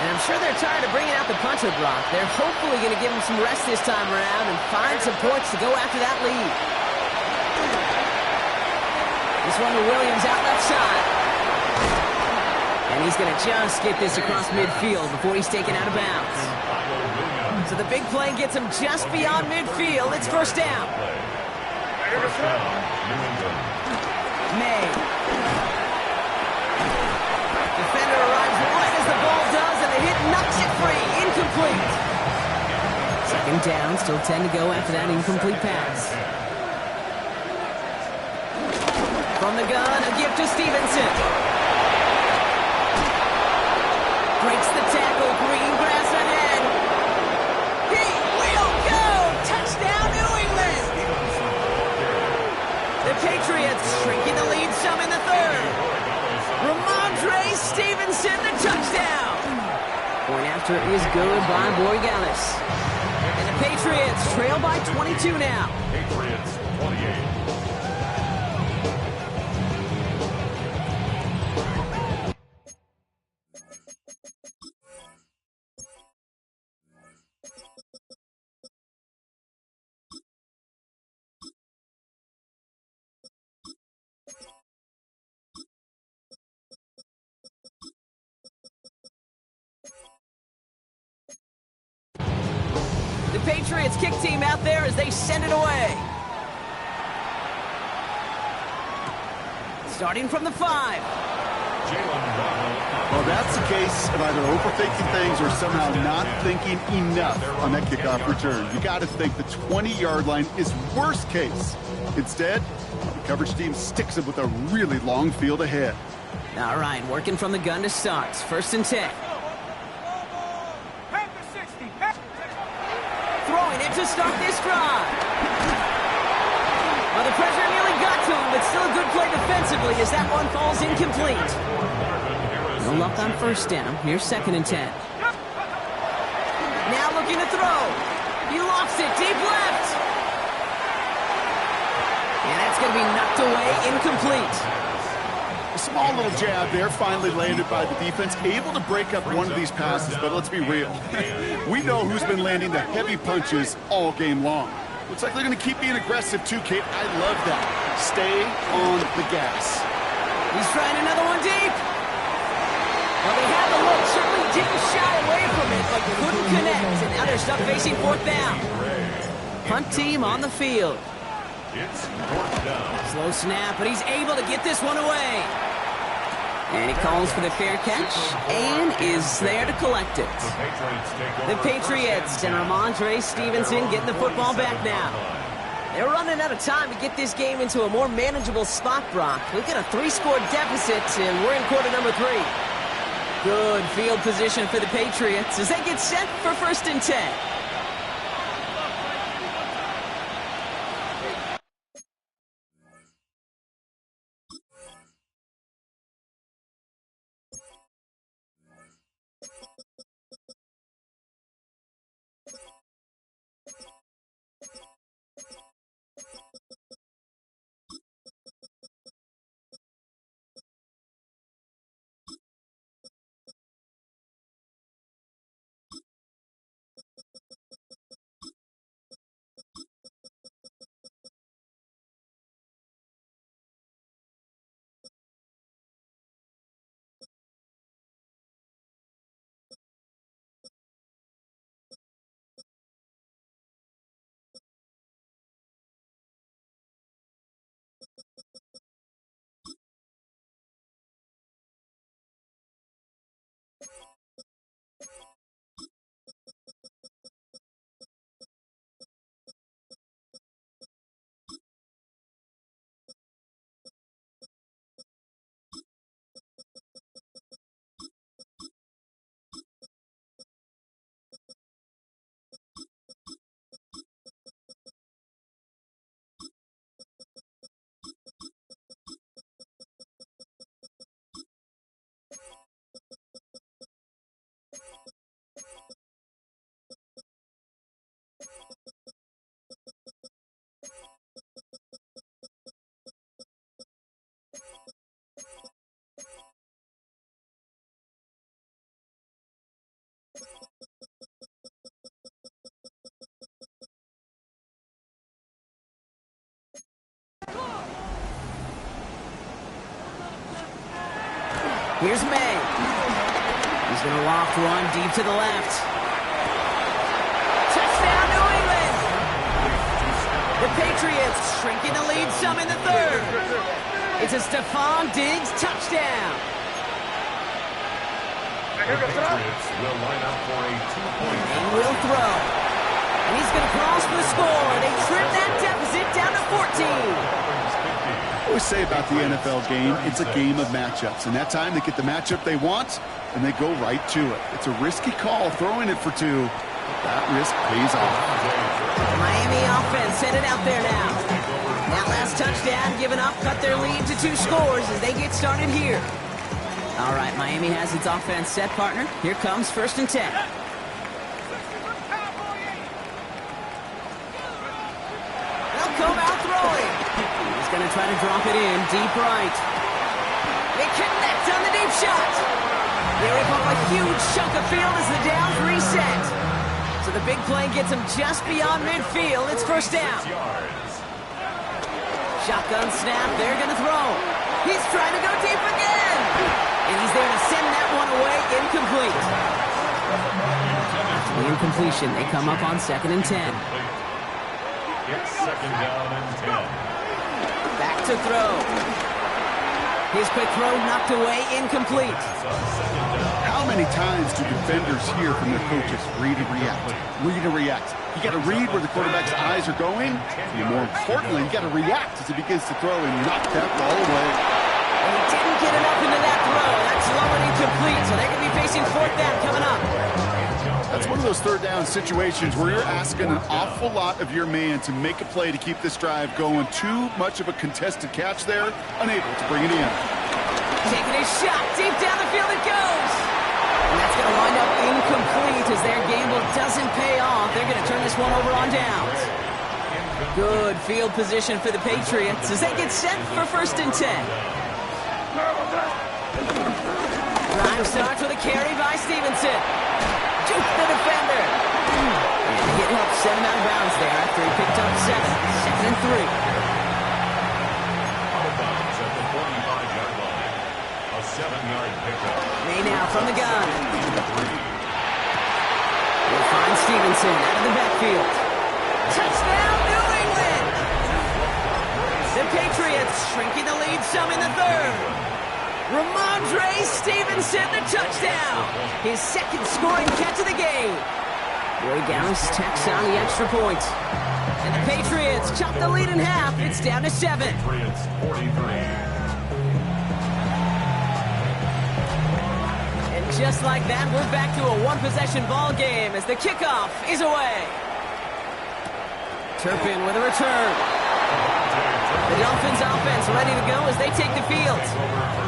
And And I'm sure they're tired of bringing out the punter, Brock. They're hopefully going to give him some rest this time around and find some points to go after that lead. This one to Williams out left side. And he's going to just get this across midfield before he's taken out of bounds. So the big play gets him just beyond midfield. It's first down. May. Defender arrives right as the ball does, and the hit knocks it free. Incomplete. Second down, still 10 to go after that incomplete pass. From the gun, a gift to Stevenson. Breaks the tackle, green grass ahead. He will go! Touchdown, New England! The Patriots shrinking the lead some in the third. Ramondre Stevenson, the touchdown! Point after is good by Borregales. And the Patriots trail by 22 now. Patriots 28. The Patriots kick team out there as they send it away. Starting from the 5. Well, that's the case of either overthinking things or somehow not thinking enough on that kickoff return. You got to think the 20-yard line is worst case. Instead, the coverage team sticks it with a really long field ahead. All right, working from the gun to start. First and 10. Throwing it to start this drive. Well, the pressure nearly got to him, but still a good play defensively as that one falls incomplete. No luck on first down. Here's second and 10. Now looking to throw. He lost it deep left. And that's going to be knocked away, incomplete. A small little jab there, finally landed by the defense, able to break up one of these passes, but let's be real. We know who's been landing the heavy punches all game long. Looks like they're going to keep being aggressive too, Kate. I love that. Stay on the gas. He's trying another one deep. Well, they had the look, certainly didn't shy away from it, but couldn't connect, and now they're stuck facing fourth down. Punt team on the field. It's fourth down. Slow snap, but he's able to get this one away. And he calls for the fair catch and is there to collect it. The Patriots and Ramondre Stevenson getting the football back now. They're running out of time to get this game into a more manageable spot, Brock. We've got a 3-score deficit, and we're in quarter number 3. Good field position for the Patriots as they get set for first and 10. Here's May. He's going to loft one deep to the left. Touchdown, New England! The Patriots shrinking the lead some in the third. It's a Stephon Diggs touchdown. The Patriots will line up for a 2-point. And will throw. And he's going to cross for the score. They trim that deficit down to 14. I always say about the NFL game, it's a game of matchups. And that time they get the matchup they want, and they go right to it. It's a risky call throwing it for two. That risk pays off. The Miami offense headed out there now. That last touchdown given up cut their lead to 2 scores as they get started here. All right, Miami has its offense set, partner. Here comes 1st and 10. They'll come out throwing. He's going to try to drop it in deep right. They connect on the deep shot. They rip up a huge chunk of field as the downs reset. So the big play gets him just beyond midfield. It's 1st down. Shotgun snap. They're going to throw. He's trying to go deep again. And he's there to send that one away. Incomplete. After the incompletion, they come up on 2nd and 10. It's 2nd down and 10. Back to throw. His quick throw knocked away. Incomplete. How many times do defenders hear from their coaches, read and react, read and react? You got to read where the quarterback's eyes are going, and more importantly, you got to react as he begins to throw and knock that ball away. And he didn't get enough into that throw. That's low and incomplete, so they're going to be facing 4th down coming up. That's one of those 3rd down situations where you're asking an awful lot of your man to make a play to keep this drive going. Too much of a contested catch there, unable to bring it in. Taking a shot, deep down the field it goes. And that's going to wind up incomplete as their gamble doesn't pay off. They're going to turn this one over on downs. Good field position for the Patriots as they get set for 1st and 10. Drive starts with a carry by Stevenson. Juke the defender. And the hit helped send him out of bounds there after he picked up 7. 2nd and 3. Out of bounds at the 45-yard line. A 7-yard pickup. May now from the gun. We'll find Stevenson out of the backfield. Touchdown, New England! The Patriots shrinking the lead some in the third. Ramondre Stevenson, the touchdown. His 2nd scoring catch of the game. Roy Gallus tacks on the extra point. And the Patriots chop the lead in half. It's down to 7. Patriots 43. Just like that, we're back to a 1-possession ball game as the kickoff is away. Turpin with a return. The Dolphins offense ready to go as they take the field.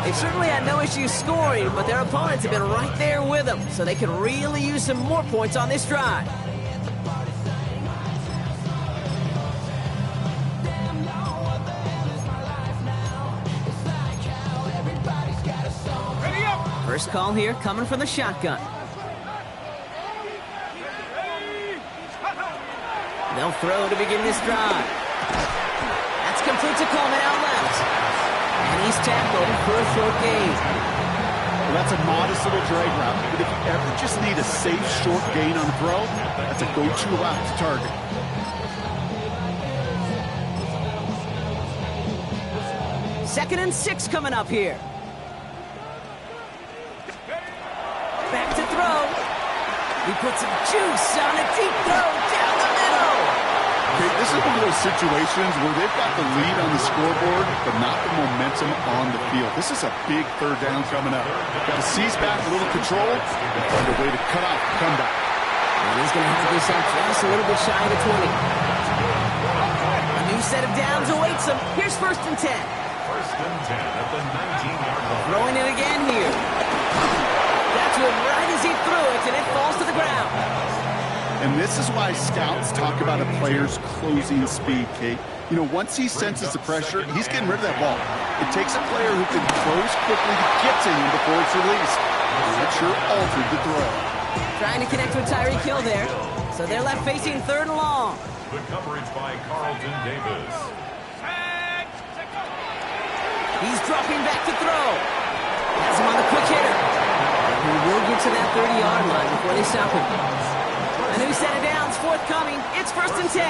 They've certainly had no issues scoring, but their opponents have been right there with them, so they could really use some more points on this drive. First call here coming from the shotgun. They'll throw to begin this drive. That's complete to Coleman out left. And he's tackled for a short gain. Well, that's a modest little drag route. But if you ever just need a safe short gain on the throw, that's a go-to route to target. Second and 6 coming up here. Back to throw. He puts some juice on a deep throw down the middle. Okay, this is one of those situations where they've got the lead on the scoreboard, but not the momentum on the field. This is a big 3rd down coming up. Got to seize back a little control and find a way to cut off the comeback. And he's going to have this up just a little bit shy of the 20. A new set of downs awaits him. Here's 1st and 10. 1st and 10 at the 19-yard line. Throwing it again here. That's it right as he threw it, and it falls to the ground. And this is why scouts talk about a player's closing speed, Kate. You know, once he senses the pressure, he's getting rid of that ball. It takes a player who can close quickly to get to him before it's released. And that sure altered the throw. Trying to connect with Tyreek Hill there. So they're left facing 3rd and long. The coverage by Carlton Davis. He's dropping back to throw. Has him on the quick hitter. He will get to that 30-yard line before they stop him. A new set of downs forthcoming. It's 1st and 10.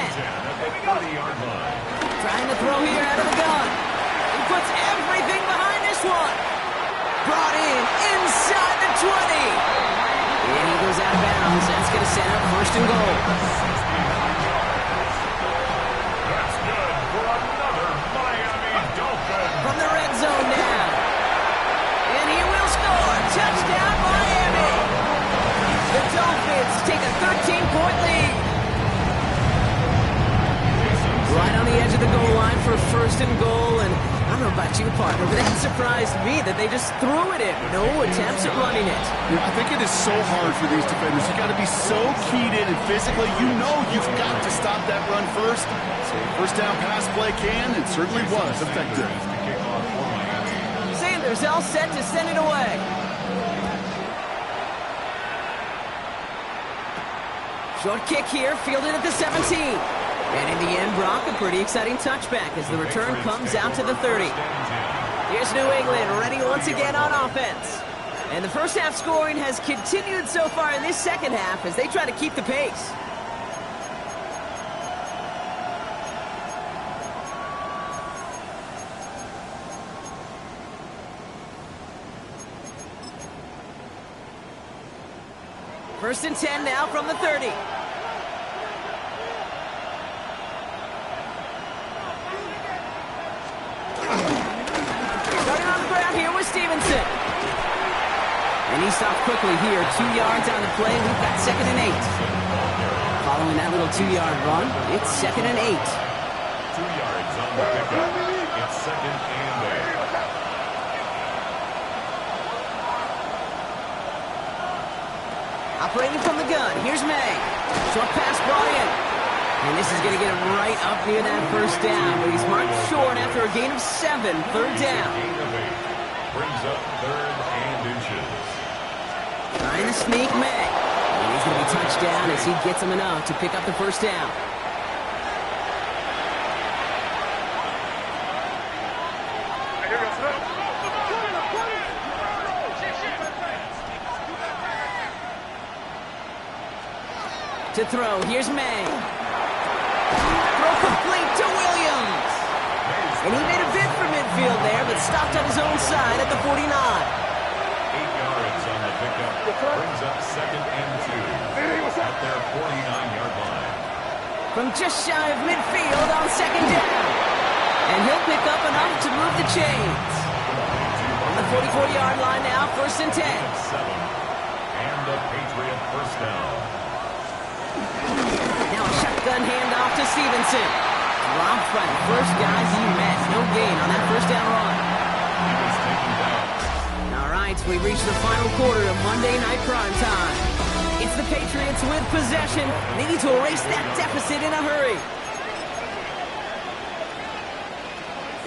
Trying to throw here out of the gun. He puts everything behind this one. Brought in inside the 20. And he goes out of bounds. That's going to set up 1st and goal. That's good for another Miami Dolphin. From the red zone now. And he will score. Touchdown, Miami. The Dolphins take a 13-point lead. Right on the edge of the goal line for 1st and goal. And I don't know about you, partner, but that surprised me that they just threw it in. No attempts at running it. Yeah, I think it is so hard for these defenders. You got to be so keyed in and physically, you know you've got to stop that run first. So first down pass play can, and certainly was effective. Sanders all set to send it away. Short kick here, fielded at the 17. And in the end, Brock, a pretty exciting touchback as the return comes out to the 30. Here's New England ready once again on offense. And the first half scoring has continued so far in this second half as they try to keep the pace. First and 10 now from the 30. Starting on the ground here with Stevenson. And he stopped quickly here. 2 yards on the play. We've got 2nd and 8. Following that little 2-yard run, it's 2nd and 8. 2 yards on the pickup. It's 2nd and 8. Operating from the gun, here's May. Short pass brought in. And this is going to get him right up near that first down. But he's marked short after a gain of 7, 3rd down. Gain of 8. Brings up 3rd and inches. Trying to sneak May. And he's going to be touched down as he gets him enough to pick up the first down. To throw, here's May. Throw complete to Williams. And he made a bid for midfield there, but stopped on his own side at the 49. 8 yards on the pickup. Brings up 2nd and 2 at their 49-yard line. From just shy of midfield on 2nd down. And he'll pick up enough to move the chains. On the 44-yard line now, 1st and 10. 7. And the Patriot first down. Now a shotgun handoff to Stevenson. Dropped by the first guys he met. No gain on that first down run. He was taken down. All right, so we reach the final quarter of Monday Night Prime Time. It's the Patriots with possession. They need to erase that deficit in a hurry.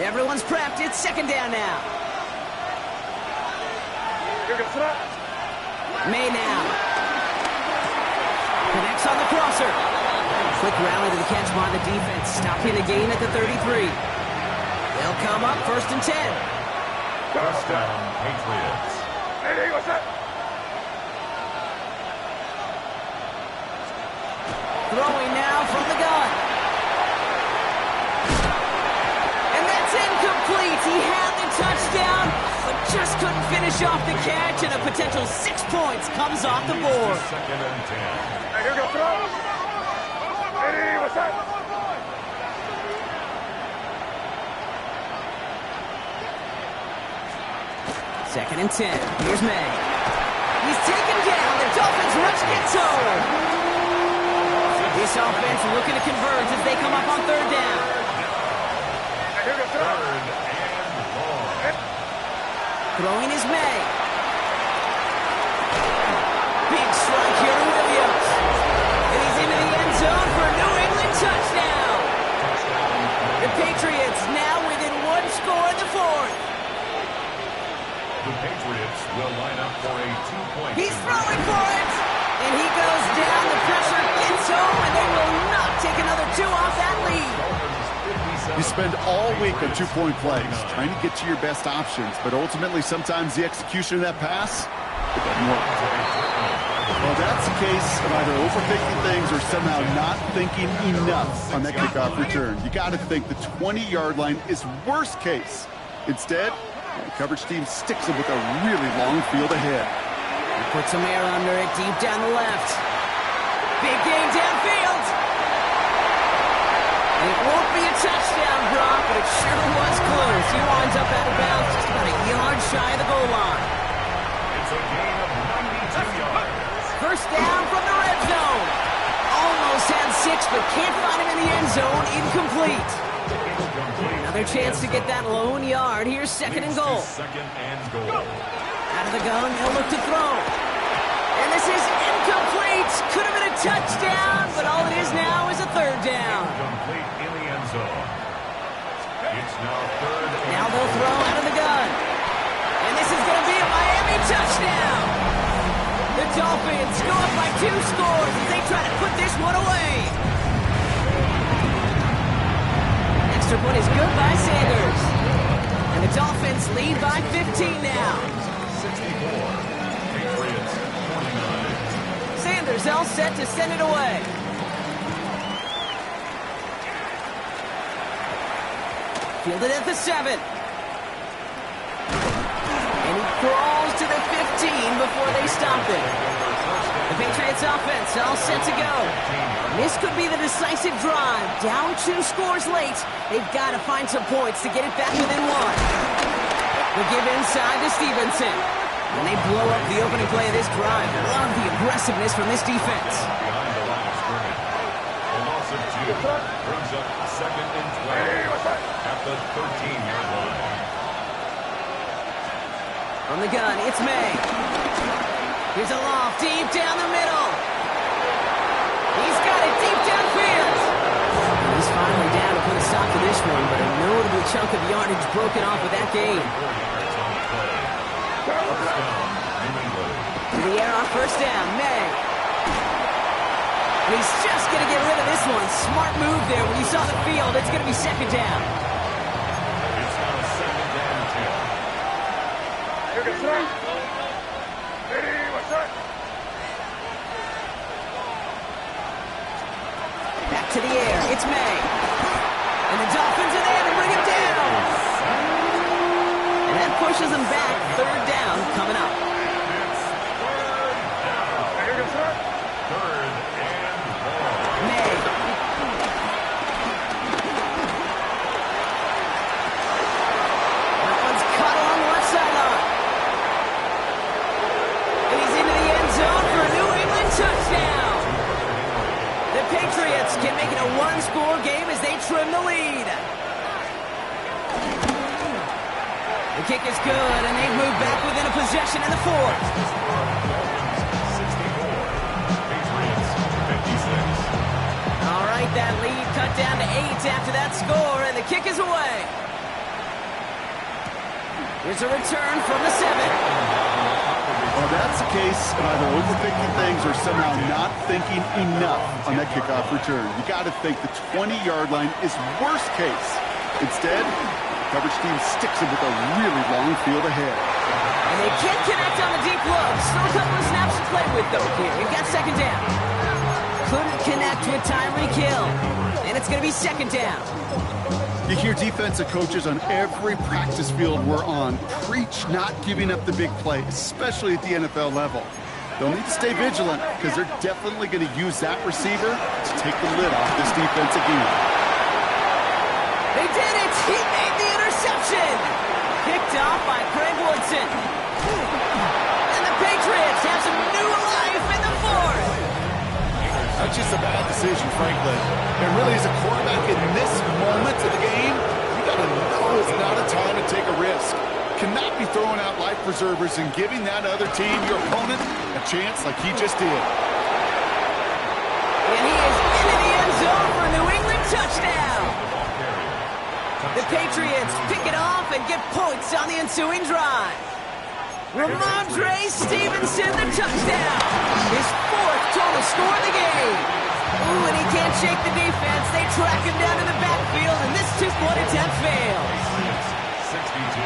Everyone's prepped. It's 2nd down now. May now. Connects on the crosser. Quick rally to the catch by the defense. Stopping the gain at the 33. They'll come up 1st and 10. First down, Patriots. Throwing now from the gun. And that's incomplete. He had the touchdown, but just couldn't finish off the catch, and a potential 6 points comes off the board. 2nd and 10. Second and 10. Here's May. He's taken down. The Dolphins rush gets home. This offense looking to converge as they come up on 3rd down. 3rd and long. Throwing is May. Big strike here to Williams. And he's into the end zone for a New England touchdown. The Patriots now within 1 score in the 4th. The Patriots will line up for a 2-point. He's throwing for it. And he goes down. The pressure gets home, and they will not take another 2 off that lead. You spend all week on two-point plays, trying to get to your best options, but ultimately sometimes the execution of that pass, it doesn't work. Well, that's the case of either overthinking things or somehow not thinking enough on that kickoff return. You got to think the 20-yard line is worst case. Instead, the coverage team sticks them with a really long field ahead. He puts some air under it, deep down the left. Big game downfield. It won't be a touchdown, Brock, but it sure was close. He winds up out of bounds just about a yard shy of the goal line. It's a gain of 92 yards. First down from the red zone. Almost had 6, but can't find him in the end zone. Incomplete. Another chance to get that lone yard. Here's second and goal. Second and goal. Out of the gun, he'll look to throw. And this is incomplete. Could have been a touchdown, but all it is now is a third down. Incomplete in the end zone. It's now third. Now they'll throw out of the gun. And this is going to be a Miami touchdown. The Dolphins go up by 2 scores as they try to put this one away. Extra point is good by Sanders. And the Dolphins lead by 15 now. 64. Patriots 29. Sanders all set to send it away. Fielded at the 7. And he crawls to the 15 before they stop it. The Patriots offense all set to go. This could be the decisive drive. Down 2 scores late. They've got to find some points to get it back within 1. They give inside to Stevenson. And they blow up the opening play of this drive. Love the aggressiveness from this defense. Behind the line of scrimmage. A loss of 2 brings up second and 12 at the 13-yard line. From the gun, it's May. Here's a loft deep down the middle. He's got it deep downfield. He's finally down to put a stop to this one, but a notable chunk of yardage broken off with that game. 4 yards on the play. First down, New England. To the air on first down, May. And he's just going to get rid of this one. Smart move there. When you saw the field, it's going to be second down. It's now second down and 10. Back to the air. It's May. And the Dolphins are there to bring him down. And that pushes him back. Third down coming up. Third and 1. May. That one's caught along the left sideline. And he's into the end zone for a New England touchdown. The Patriots can make it a 1-score game as they trim the lead. The kick is good, and they've moved back within a possession in the 4th. 64. Patriots 56. All right, that lead cut down to 8 after that score, and the kick is away. Here's a return from the 7. Well, that's the case of either overthinking things or somehow not thinking enough on that kickoff return. You got to think the 20-yard line is worst case. Instead, the coverage team sticks it with a really long field ahead. And they can't connect on the deep look. Still a couple of snaps to play with, though, here. You've got second down. Couldn't connect with Tyreek Hill. And it's going to be second down. You hear defensive coaches on every practice field we're on preach not giving up the big play, especially at the NFL level. They'll need to stay vigilant because they're definitely going to use that receiver to take the lid off this defense again. They did it! He made the interception! Picked off by Craig Woodson. And the Patriots have some new life in the 4th. That's just a bad decision, frankly. And really, as a quarterback in this moment of the game, you got to know it's not a time to take a risk. Cannot be throwing out life preservers and giving that other team, your opponent, a chance like he just did. And he is into the end zone for a New England touchdown. The Patriots pick it off and get points on the ensuing drive. Ramondre Stevenson, the touchdown. His 4th total score of the game. Ooh, and he can't can't shake the defense. They track him down to the backfield, and this two-point attempt fails. 62.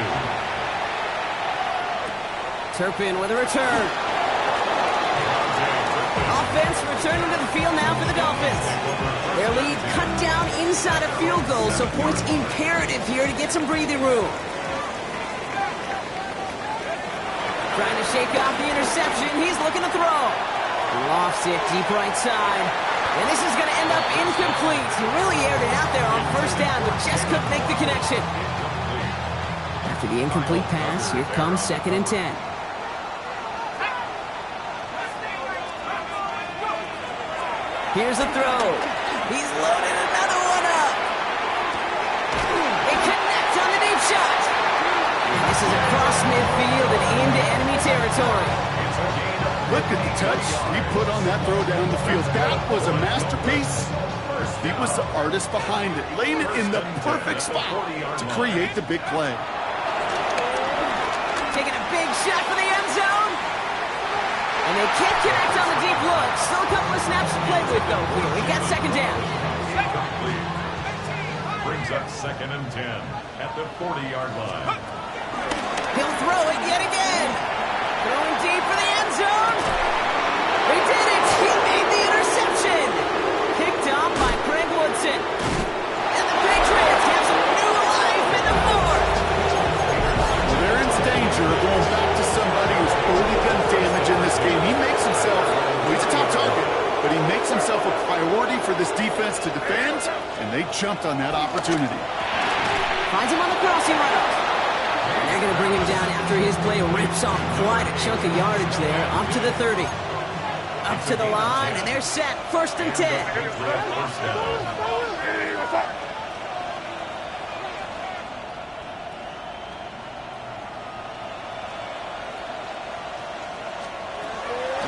Turpin with a return. Offense returning to the field now for the Dolphins. Their lead cut down inside a field goal, so points imperative here to get some breathing room. Trying to shake off the interception. He's looking to throw. Lofts it deep right side. And this is going to end up incomplete. He really aired it out there on first down, but just couldn't make the connection. After the incomplete pass, here comes 2nd and 10. Here's a throw. He's loaded another one up. They connect on the deep shot. And this is across midfield and into enemy territory. Look at the touch he put on that throw down the field. That was a masterpiece. He was the artist behind it, laying it in the perfect spot to create the big play. Taking a big shot for the end zone. And they can't connect on the deep look. Still a couple of snaps to play with, though. Here, we got 2nd down. Brings up 2nd and 10 at the 40-yard line. He'll throw it yet again. Throwing deep for the end zone. They did it. He made the interception. Picked off by Craig Woodson. And the Patriots have some new life in the fourth. Well, they're in danger of going back to somebody who's already done damage in this game. He makes himself, well, he's a top target, but he makes himself a priority for this defense to defend, and they jumped on that opportunity. Finds him on the crossing route. And they're going to bring him down after his play rips off quite a chunk of yardage there, up to the 30. Up to the line, and they're set. 1st and 10.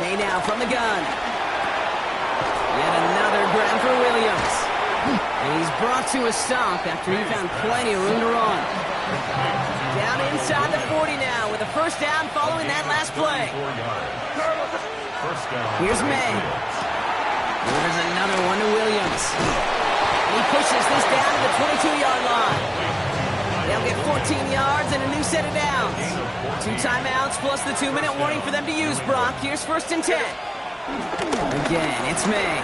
May now from the gun. Yet another grab for Williams. And he's brought to a stop after he found plenty of room to run. Down inside the 40 now with a 1st down following that last play. Here's May. There's another one to Williams. And he pushes this down to the 22-yard line. They'll get 14 yards and a new set of downs. 2 timeouts plus the 2-minute warning for them to use, Brock. Here's 1st and 10. Again, it's May.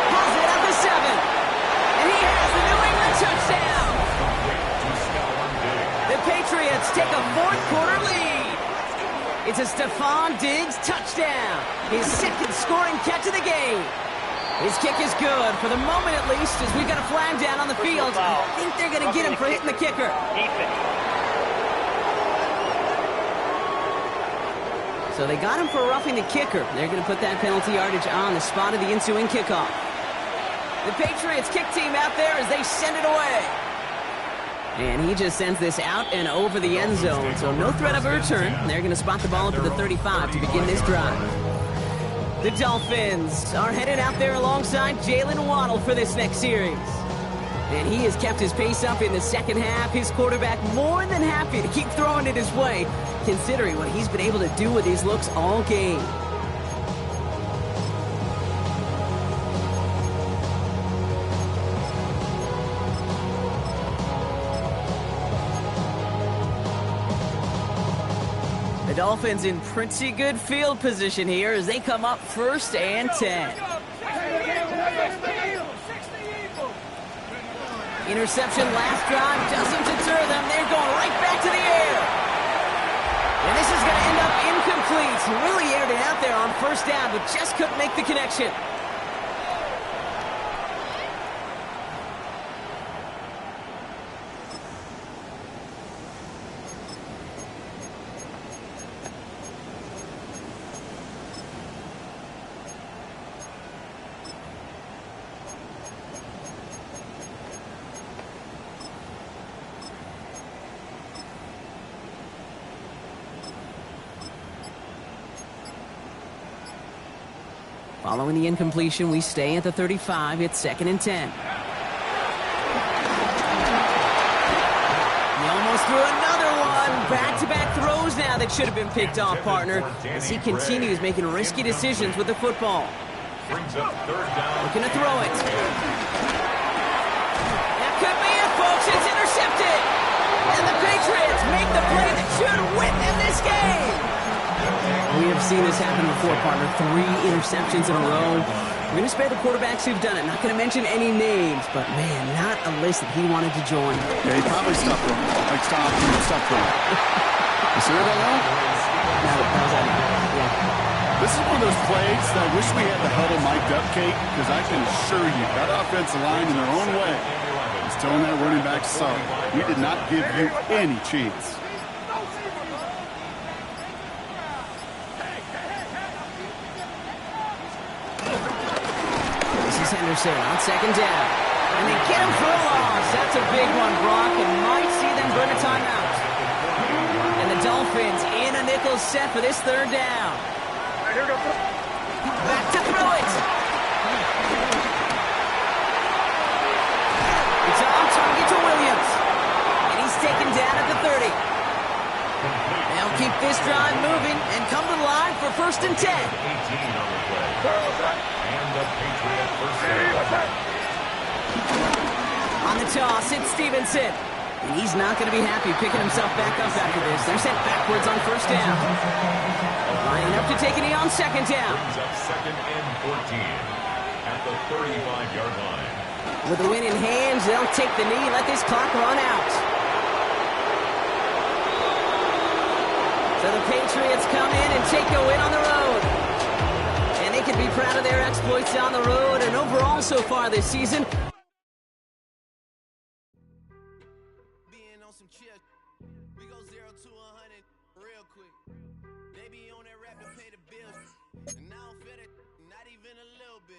Pulls it at the 7. And he has the New England touchdown. The Patriots take a 4th-quarter lead. It's a Stephon Diggs touchdown. His 2nd scoring catch of the game. His kick is good, for the moment at least, as we've got a flag down on the field. I think they're going to get him for hitting the kicker. So they got him for roughing the kicker. They're going to put that penalty yardage on the spot of the ensuing kickoff. The Patriots kick team out there as they send it away. And he just sends this out and over the end zone, so no threat of a return. They're going to spot the ball up to the 35 to begin this drive. The Dolphins are headed out there alongside Jalen Waddle for this next series. And he has kept his pace up in the 2nd half. His quarterback more than happy to keep throwing it his way, considering what he's been able to do with his looks all game. The Dolphins in pretty good field position here as they come up 1st and 10. Interception last drive doesn't deter them. They're going right back to the air. And this is going to end up incomplete. He really aired it out there on 1st down, but just couldn't make the connection. Following the incompletion, we stay at the 35. It's 2nd and 10. He almost threw another one. Back-to-back throws now that should have been picked off, partner, as he continues making risky decisions with the football. brings up third down. Looking to throw it. That could be it, folks. It's intercepted. And the Patriots make the play that should win them this game. We have seen this happen before, partner. 3 interceptions in a row. We're going to spare the quarterbacks who've done it. Not going to mention any names, but, man, not a list that he wanted to join. Yeah, he probably stopped throwing. Like, stop throwing. You see that now? Yeah. This is one of those plays that I wish we had the huddle mic'd up, Kate, because I can assure you that offensive line in their own way is telling that running back sorry. He did not give you any chance. Henderson on second down. And they get him for a loss. That's a big one, Brock, and might see them burn a timeout. And the Dolphins in a nickel set for this third down. Back to throw it. It's on target to Williams. And he's taken down at the 30. They'll keep this drive moving and come to the line for 1st and 10. 18 on the play. And the Patriot first down. On the toss, it's Stevenson. And he's not going to be happy picking himself back up after this. They're sent backwards on 1st down. Lining up to take a knee on 2nd down. Brings up 2nd and 14 at the 35-yard line. With the win in hands, they'll take the knee, let this clock run out. So the Patriots come in and take a win on the road. And they can be proud of their exploits on the road and overall so far this season. Being on some chill, we go 0 to 100 real quick. They be on that rap to pay the bills, and I don't feel it, not even a little bit.